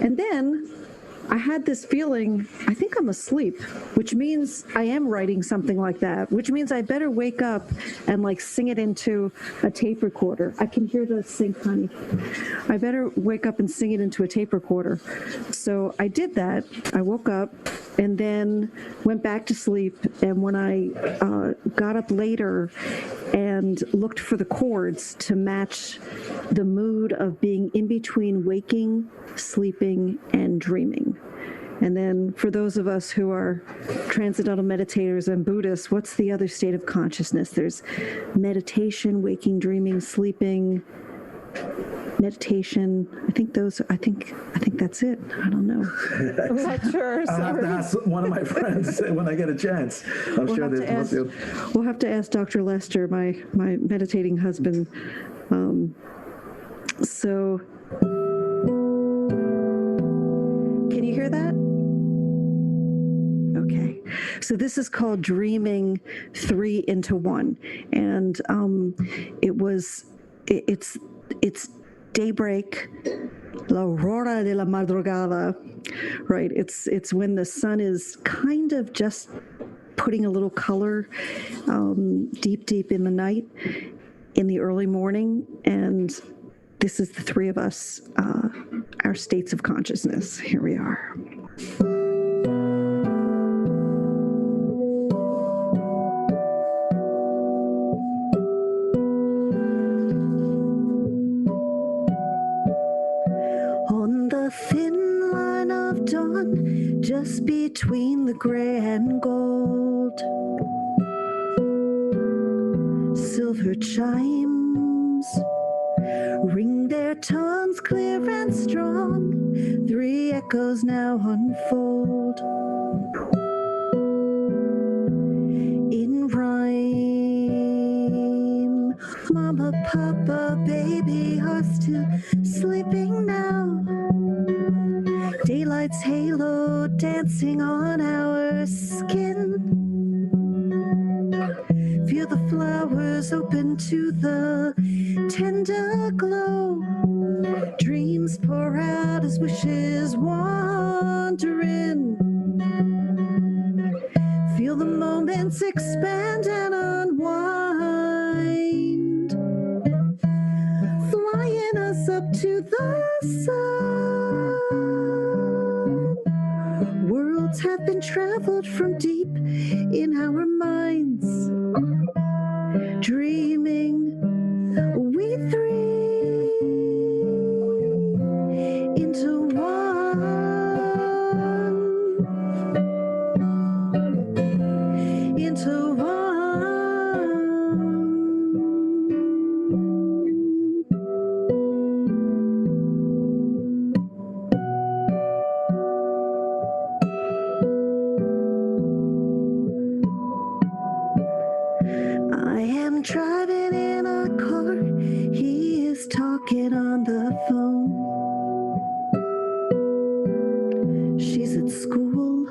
[SPEAKER 2] And then I had this feeling, I think I'm asleep, which means I am writing something like that, which means I better wake up and like sing it into a tape recorder. I can hear the sync, honey. I better wake up and sing it into a tape recorder. So I did that. I woke up and then went back to sleep. And when I got up later and looked for the chords to match the mood of being in between waking, sleeping, and dreaming. And then for those of us who are transcendental meditators and Buddhists, what's the other state of consciousness? There's meditation, waking, dreaming, sleeping, meditation. I think that's it. I don't know.
[SPEAKER 5] I'm not sure.
[SPEAKER 3] I'll have to ask one of my friends when I get a chance. I'm sure there's more.
[SPEAKER 2] We'll have to ask Dr. Lester, my meditating husband. So can you hear that? Okay. So this is called Dreaming 3 into 1. And it's daybreak, la aurora de la madrugada, right? It's when the sun is kind of just putting a little color deep in the night, in the early morning. And this is the three of us, our states of consciousness. Here we are. On the thin line of dawn, just between the gray and gold, silver chimes ring their tones clear and strong. 3 echoes now unfold in rhyme. Mama, Papa, baby are still sleeping now. Daylight's halo dancing on our skin. Feel the flowers open to the tender glow. Dreams pour out as wishes wander in. Feel the moments expand and unwind, flying us up to the sun. Worlds have been traveled from deep in our minds. Dreaming, we three into one, into one. I am driving in a car, he is talking on the phone. She's at school,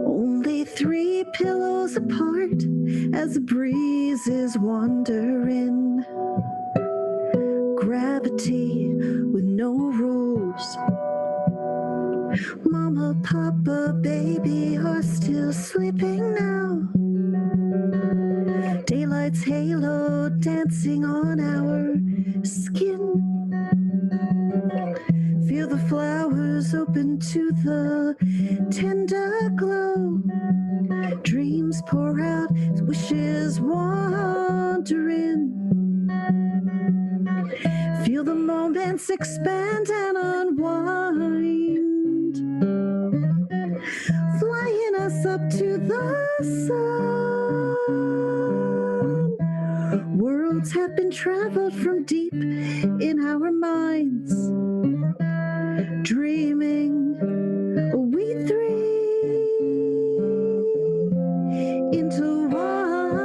[SPEAKER 2] only 3 pillows apart as the breeze is wandering. Gravity with no rules. Mama, Papa, baby are still sleeping now. Daylight's halo dancing on our skin. Feel the flowers open to the tender glow. Dreams pour out, wishes wander in. Feel the moments expand and unwind, the sun. Worlds have been traveled from deep in our minds. Dreaming, we three into one.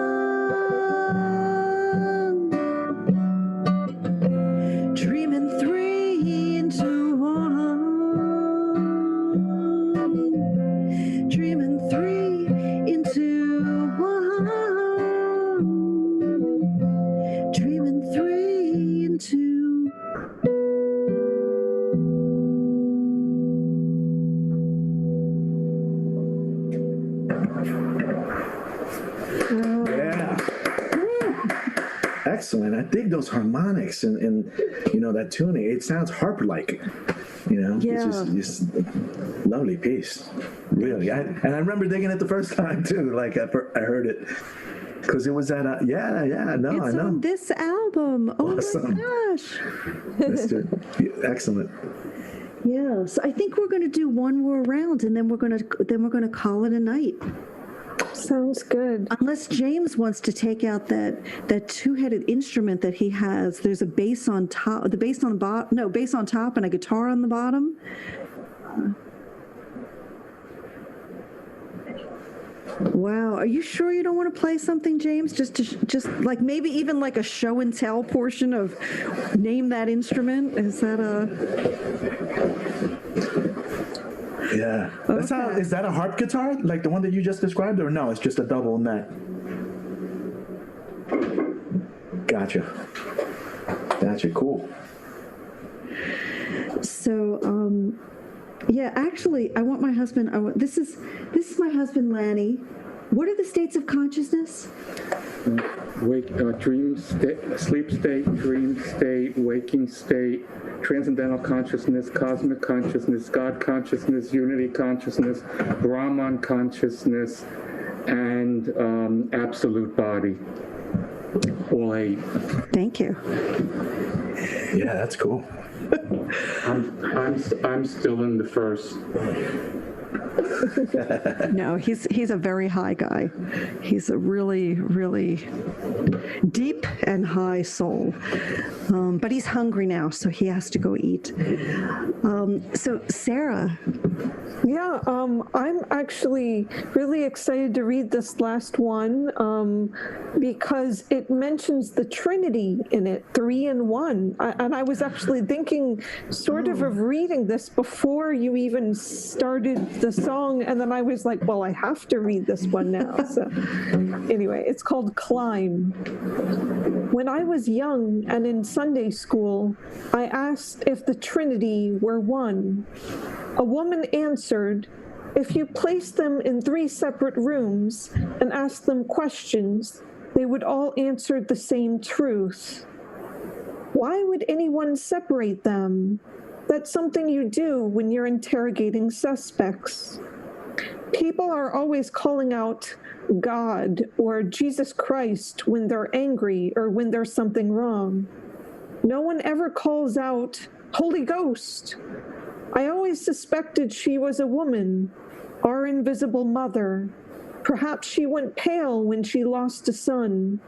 [SPEAKER 2] Dreaming three into one. Dreaming three into one. Dreaming three into.
[SPEAKER 3] Yeah. Excellent. I dig those harmonics and you know, that tuning. It sounds harp-like. You know,
[SPEAKER 2] Yeah.
[SPEAKER 3] it's just lovely piece. Really. I remember digging it the first time too. Like I heard it because it was at a, yeah. No, I
[SPEAKER 2] It's
[SPEAKER 3] know.
[SPEAKER 2] on this album. Oh
[SPEAKER 3] Awesome.
[SPEAKER 2] my gosh.
[SPEAKER 3] That's it. Excellent.
[SPEAKER 2] Yeah. So I think we're going to do one more round, and then we're going to call it a night.
[SPEAKER 5] Sounds good.
[SPEAKER 2] Unless James wants to take out that two-headed instrument that he has. There's a bass on top, the bass on the bottom, no, bass on top and a guitar on the bottom. Wow, are you sure you don't want to play something, James? Just like maybe even like a show and tell portion of name that instrument? Is that a?
[SPEAKER 3] Yeah. That's how.
[SPEAKER 2] Okay.
[SPEAKER 3] Is that a harp guitar, like the one that you just described, or no? It's just a double neck. Gotcha. Cool.
[SPEAKER 2] So, yeah, actually, I want my husband. This is my husband, Lanny. What are the states of consciousness?
[SPEAKER 7] Dream state, sleep state, dream state, waking state, transcendental consciousness, cosmic consciousness, God consciousness, unity consciousness, Brahman consciousness, and absolute body. All 8.
[SPEAKER 2] Thank you.
[SPEAKER 3] Yeah, that's cool.
[SPEAKER 7] I'm still in the first.
[SPEAKER 2] No, he's a very high guy. He's a really, really deep and high soul. But he's hungry now, so he has to go eat. So Sarah.
[SPEAKER 5] Yeah, I'm actually really excited to read this last one because it mentions the Trinity in it, 3 in 1. And I was actually thinking sort of reading this before you even started the song. And then I was like, well, I have to read this one now. So anyway, it's called Climb. When I was young and in Sunday school, I asked if the Trinity were one. A woman answered, if you placed them in 3 separate rooms and asked them questions, they would all answer the same truth. Why would anyone separate them? That's something you do when you're interrogating suspects. People are always calling out God or Jesus Christ when they're angry or when there's something wrong. No one ever calls out Holy Ghost. I always suspected she was a woman, our invisible mother. Perhaps she went pale when she lost a son.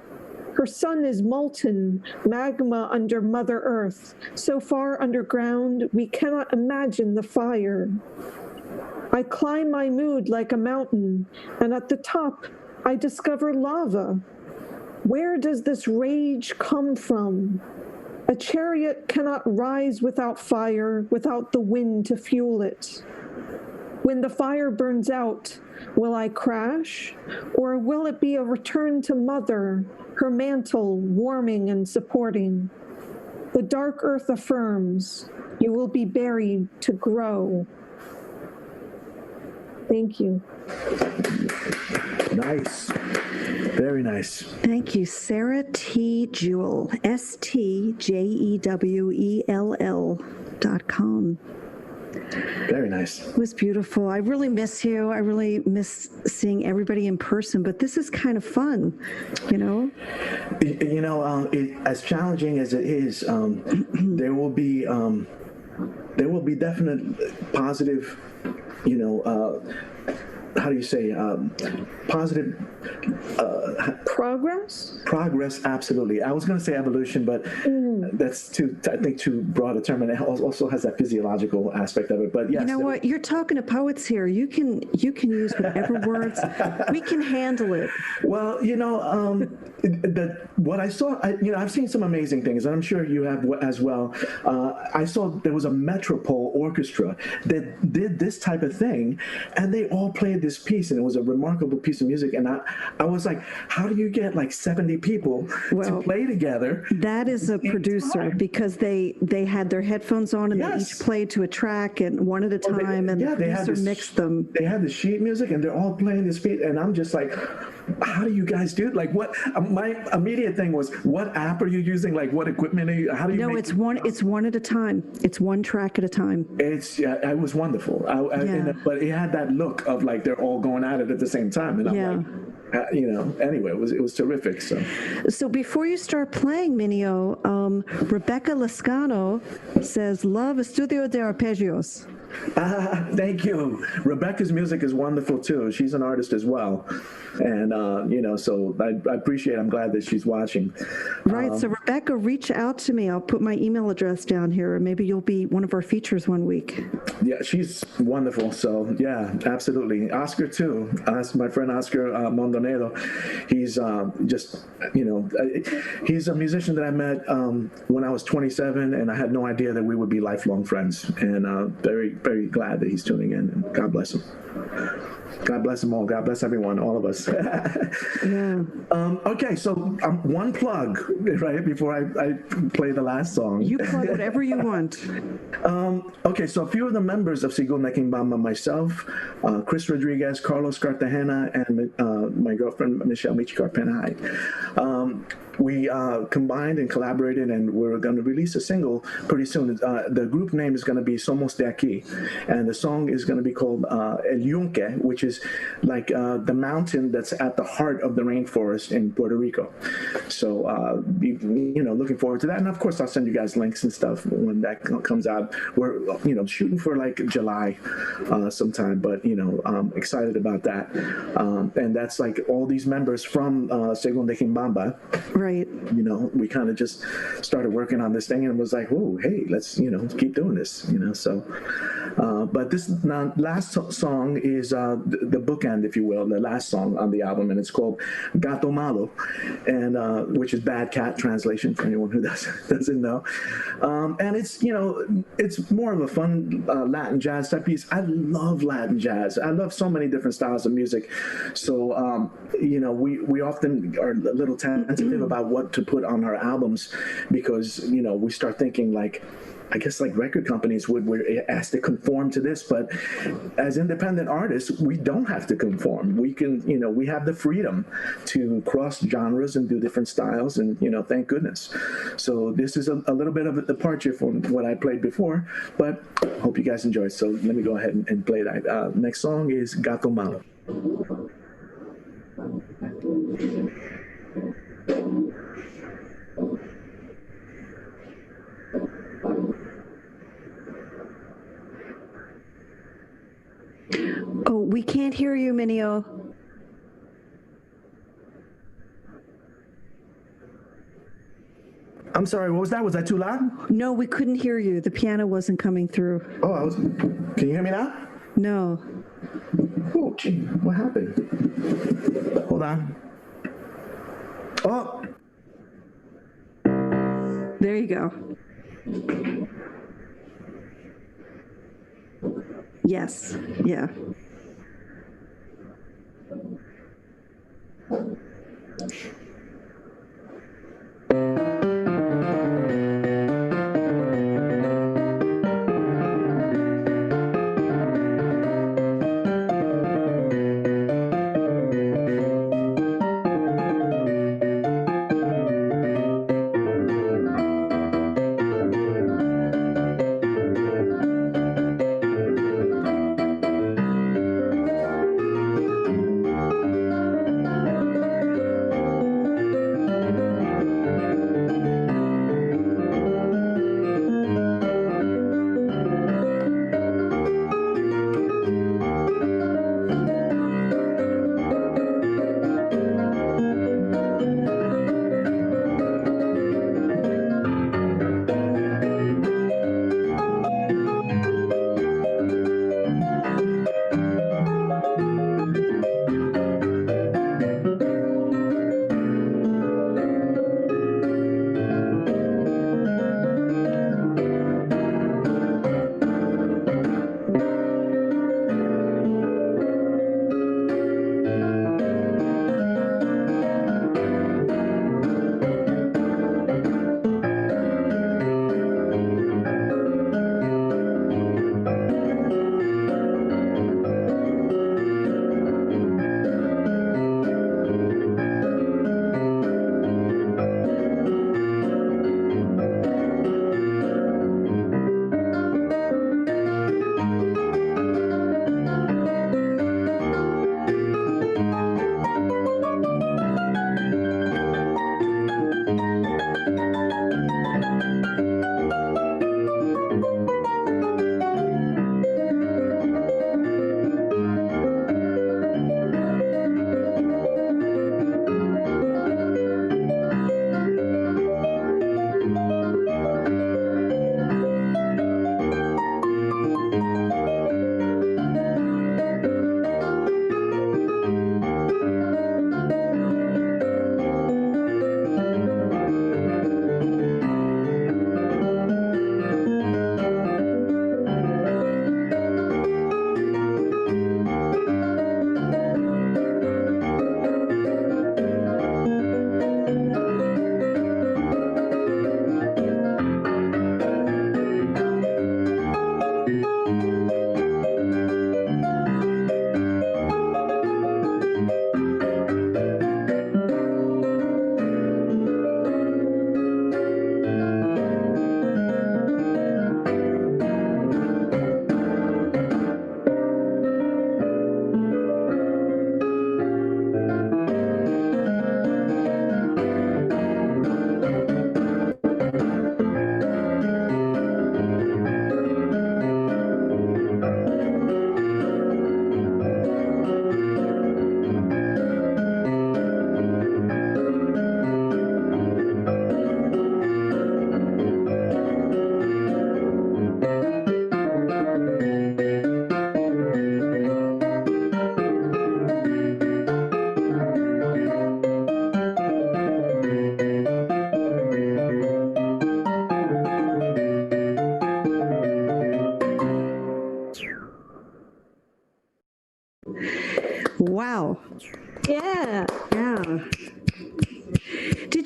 [SPEAKER 5] Her son is molten, magma under Mother Earth, so far underground we cannot imagine the fire. I climb my mood like a mountain, and at the top I discover lava. Where does this rage come from? A chariot cannot rise without fire, without the wind to fuel it. When the fire burns out, will I crash? Or will it be a return to Mother, her mantle warming and supporting? The dark earth affirms, you will be buried to grow. Thank you.
[SPEAKER 3] Nice. Very nice.
[SPEAKER 2] Thank you, Sarah T. Jewell, STJEWELL.com.
[SPEAKER 3] Very nice.
[SPEAKER 2] It was beautiful. I really miss you. I really miss seeing everybody in person, but this is kind of fun, you know?
[SPEAKER 3] You know, as challenging as it is, there will be definite positive, you know, how do you say, positive
[SPEAKER 5] Progress?
[SPEAKER 3] Absolutely. I was going to say evolution, but that's I think too broad a term, and it also has that physiological aspect of it. But yes,
[SPEAKER 2] You know what? You're talking to poets here. You can use whatever words. We can handle it.
[SPEAKER 3] well, what I saw, I've seen some amazing things, and I'm sure you have as well. I saw there was a Metropole orchestra that did this type of thing, and they all played this piece, and it was a remarkable piece of music. And I was like, how do you get like 70 people to play together?
[SPEAKER 2] That is a producer because they had their headphones on and they each played to a track and one at a time, and the producer mixed them.
[SPEAKER 3] They had the sheet music, and they're all playing this beat, and I'm just like, how do you guys do it? Like, what? My immediate thing was, what app are you using? Like, what equipment are you? How do you?
[SPEAKER 2] No, it's one at a time. It's one track at a time.
[SPEAKER 3] It was wonderful. But it had that look of like they're all going at it at the same time, and I'm like. Anyway, it was terrific.
[SPEAKER 2] So before you start playing, Minio, Rebecca Lascano says, "Love Estudio de Arpeggios."
[SPEAKER 3] Thank you. Rebecca's music is wonderful too. She's an artist as well, and so I appreciate. I'm glad that she's watching.
[SPEAKER 2] Right. So Rebecca, reach out to me. I'll put my email address down here, and maybe you'll be one of our features one week.
[SPEAKER 3] Yeah, she's wonderful. So yeah, absolutely. Oscar too. My friend Oscar Mondonedo. He's he's a musician that I met when I was 27, and I had no idea that we would be lifelong friends. And very, very glad that he's tuning in. And God bless him. God bless them all. God bless everyone, all of us. Okay, so one plug, right, before I play the last song.
[SPEAKER 2] You plug whatever you want.
[SPEAKER 3] Okay, so a few of the members of Sigol Neking Bamba, myself, Chris Rodriguez, Carlos Cartagena, and my girlfriend, Michelle Michi Carpenay. We combined and collaborated, and we're going to release a single pretty soon. The group name is going to be Somos de Aquí, and the song is going to be called El Yunque, which is like the mountain that's at the heart of the rainforest in Puerto Rico. So, looking forward to that. And of course, I'll send you guys links and stuff when that comes out. We're, shooting for like July sometime, but, I'm excited about that. And that's like all these members from Sigol de Quimbamba.
[SPEAKER 2] Right.
[SPEAKER 3] We kind of just started working on this thing and was like, oh, hey, let's, keep doing this, but this last song is the bookend, if you will, the last song on the album, and it's called Gato Malo, and which is bad cat translation for anyone who doesn't know. And it's, it's more of a fun Latin jazz type piece. I love Latin jazz. I love so many different styles of music. So, we often are a little tentative about what to put on our albums because, we start thinking like, I guess like record companies we're asked to conform to this, but as independent artists, we don't have to conform. We can, we have the freedom to cross genres and do different styles, and thank goodness. So this is a little bit of a departure from what I played before, but hope you guys enjoy. So let me go ahead and play that. Next song is Gato Malo.
[SPEAKER 2] Oh, we can't hear you, Minio.
[SPEAKER 3] I'm sorry, what was that? Was that too loud?
[SPEAKER 2] No, we couldn't hear you. The piano wasn't coming through.
[SPEAKER 3] Oh, can you hear me now?
[SPEAKER 2] No.
[SPEAKER 3] Oh, gee, what happened? Hold on. Oh.
[SPEAKER 2] There you go. Yes. Yeah.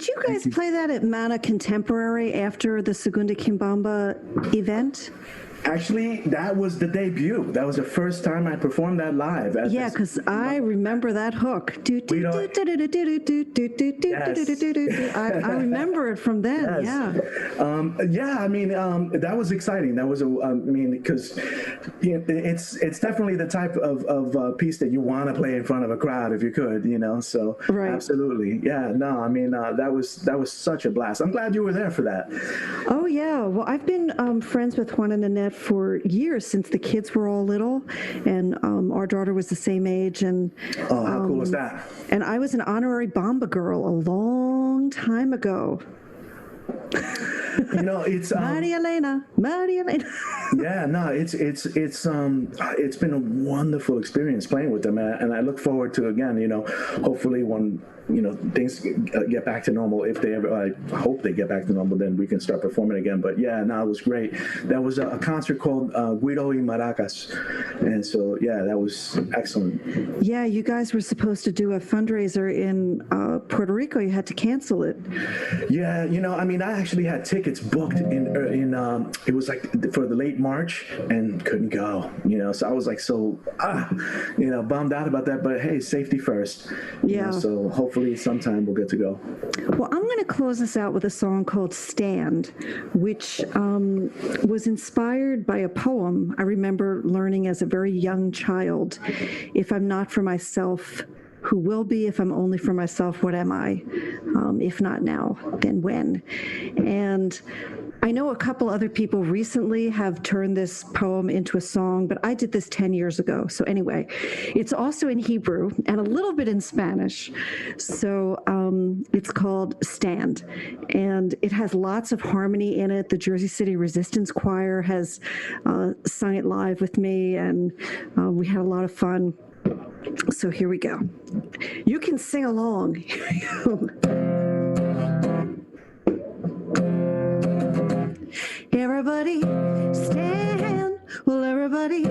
[SPEAKER 2] you guys play that at Mana Contemporary after the Segunda Kimbamba event?
[SPEAKER 3] Actually, that was the debut. That was the first time I performed that live.
[SPEAKER 2] Yeah, because I remember that hook. I remember it from then.
[SPEAKER 3] Yes.
[SPEAKER 2] Yeah.
[SPEAKER 3] I mean, that was exciting. That was because it's definitely the type of piece that you want to play in front of a crowd if you could, So
[SPEAKER 2] right.
[SPEAKER 3] Absolutely, yeah. No, I mean that was such a blast. I'm glad you were there for that.
[SPEAKER 2] Oh yeah. Well, I've been friends with Juan and Annette for years, since the kids were all little, and our daughter was the same age. And
[SPEAKER 3] oh, how cool is that?
[SPEAKER 2] And I was an honorary Bamba girl a long time ago.
[SPEAKER 3] It's
[SPEAKER 2] Maria Elena.
[SPEAKER 3] Yeah, no, it's been a wonderful experience playing with them, and I look forward to, again, hopefully when things get back to normal, if they ever, I hope they get back to normal, then we can start performing again. But yeah, no, it was great. That was a concert called Guido y Maracas, and so yeah, that was excellent.
[SPEAKER 2] Yeah, you guys were supposed to do a fundraiser in Puerto Rico. You had to cancel it.
[SPEAKER 3] Yeah, I mean, I actually had tickets booked in it was like for the late March, and couldn't go. So I was like bummed out about that. But hey, safety first.
[SPEAKER 2] Yeah.
[SPEAKER 3] So hopefully sometime we'll get to go.
[SPEAKER 2] Well, I'm going to close this out with a song called Stand, which was inspired by a poem I remember learning as a very young child. If I'm not for myself, who will be? If I'm only for myself, what am I? If not now, then when? And I know a couple other people recently have turned this poem into a song, but I did this 10 years ago. So anyway, it's also in Hebrew and a little bit in Spanish. So it's called Stand, and it has lots of harmony in it. The Jersey City Resistance Choir has sung it live with me, and we had a lot of fun. So here we go. You can sing along. Everybody stand. Well, everybody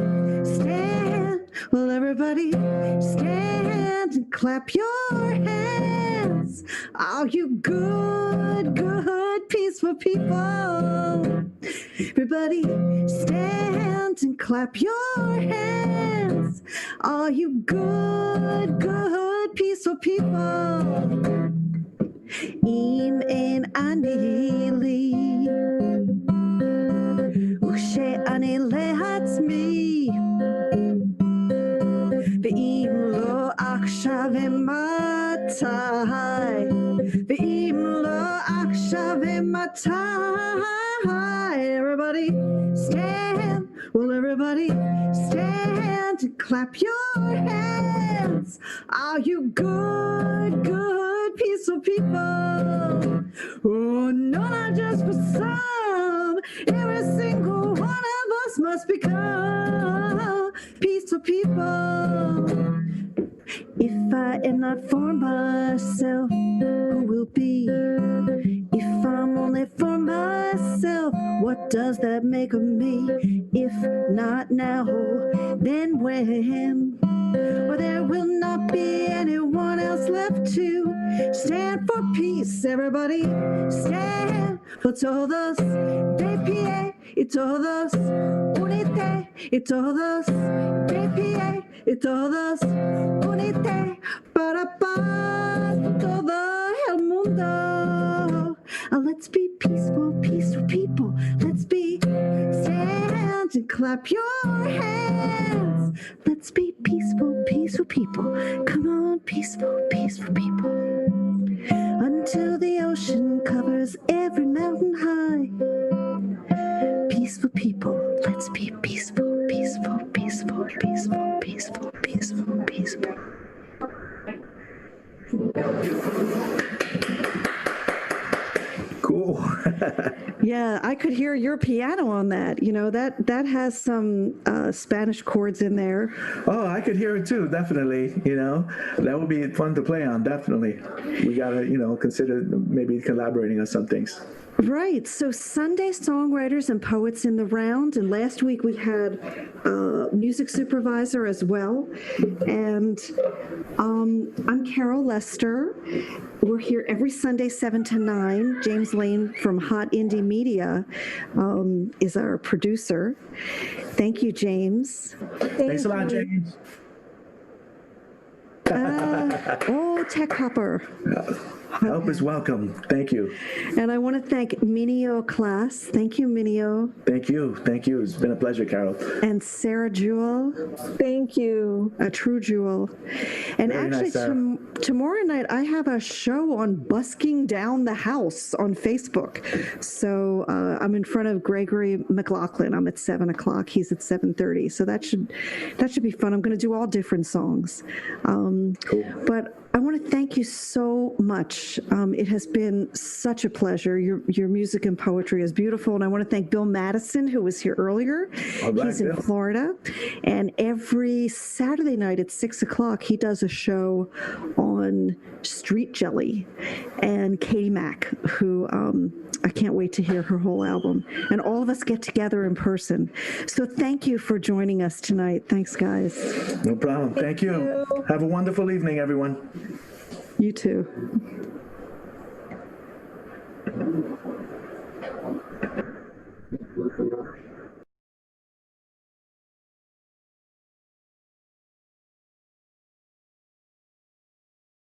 [SPEAKER 2] stand. Well, everybody stand and clap your hands. All you good, peaceful people. Everybody stand and clap your hands. All you good, peaceful people. Im en anili. Ukshe anile hatzmi. Ve'im lo achshav matai. Ve'im lo achshav matai. Everybody stand. Well, everybody stand and clap your hands. Are you good, peaceful people? Oh, no, not just for some. Every single one of us must become peaceful people. If I am not for myself, who will be? If I'm only for myself, what does that make of me? If not now, then when? Or there will not be anyone else left to stand for peace. Everybody stand for todos de pie y todos unite y todos de pie y todos unite para paz todo el mundo. Let's be peaceful people. Let's be stand and clap your hands. Let's be peaceful people. Come on, peaceful people. Until the ocean covers every mountain high. Peaceful people. Let's be peaceful.
[SPEAKER 3] Cool.
[SPEAKER 2] Yeah, I could hear your piano on that. That has some Spanish chords in there.
[SPEAKER 3] Oh, I could hear it too, definitely. That would be fun to play on, definitely. We gotta, consider maybe collaborating on some things.
[SPEAKER 2] Right. So Sunday songwriters and poets in the round. And last week we had music supervisor as well. And I'm Carol Lester. We're here every Sunday, 7 to 9. James Lane from Hot Indie Media is our producer. Thank you, James.
[SPEAKER 3] Thanks a lot, James.
[SPEAKER 2] Tech Hopper.
[SPEAKER 3] Help is welcome. Thank you.
[SPEAKER 2] And I want to thank Minio class. Thank you, Minio.
[SPEAKER 3] Thank you. Thank you. It's been a pleasure, Carol.
[SPEAKER 2] And Sarah Jewel.
[SPEAKER 5] Thank you.
[SPEAKER 2] A true jewel. And
[SPEAKER 3] Very
[SPEAKER 2] actually,
[SPEAKER 3] nice,
[SPEAKER 2] tomorrow night, I have a show on busking down the house on Facebook. So I'm in front of Gregory McLaughlin. I'm at 7 o'clock. He's at 7:30. So that should be fun. I'm going to do all different songs.
[SPEAKER 3] Cool.
[SPEAKER 2] But I want to thank you so much. It has been such a pleasure. Your music and poetry is beautiful. And I want to thank Bill Madison, who was here earlier.
[SPEAKER 3] All right,
[SPEAKER 2] He's in
[SPEAKER 3] Bill.
[SPEAKER 2] Florida. And every Saturday night at 6 o'clock, he does a show on Street Jelly and KATI MAC, who I can't wait to hear her whole album. And all of us get together in person. So thank you for joining us tonight. Thanks, guys.
[SPEAKER 3] No problem. Thank you. Have a wonderful evening, everyone.
[SPEAKER 2] You too.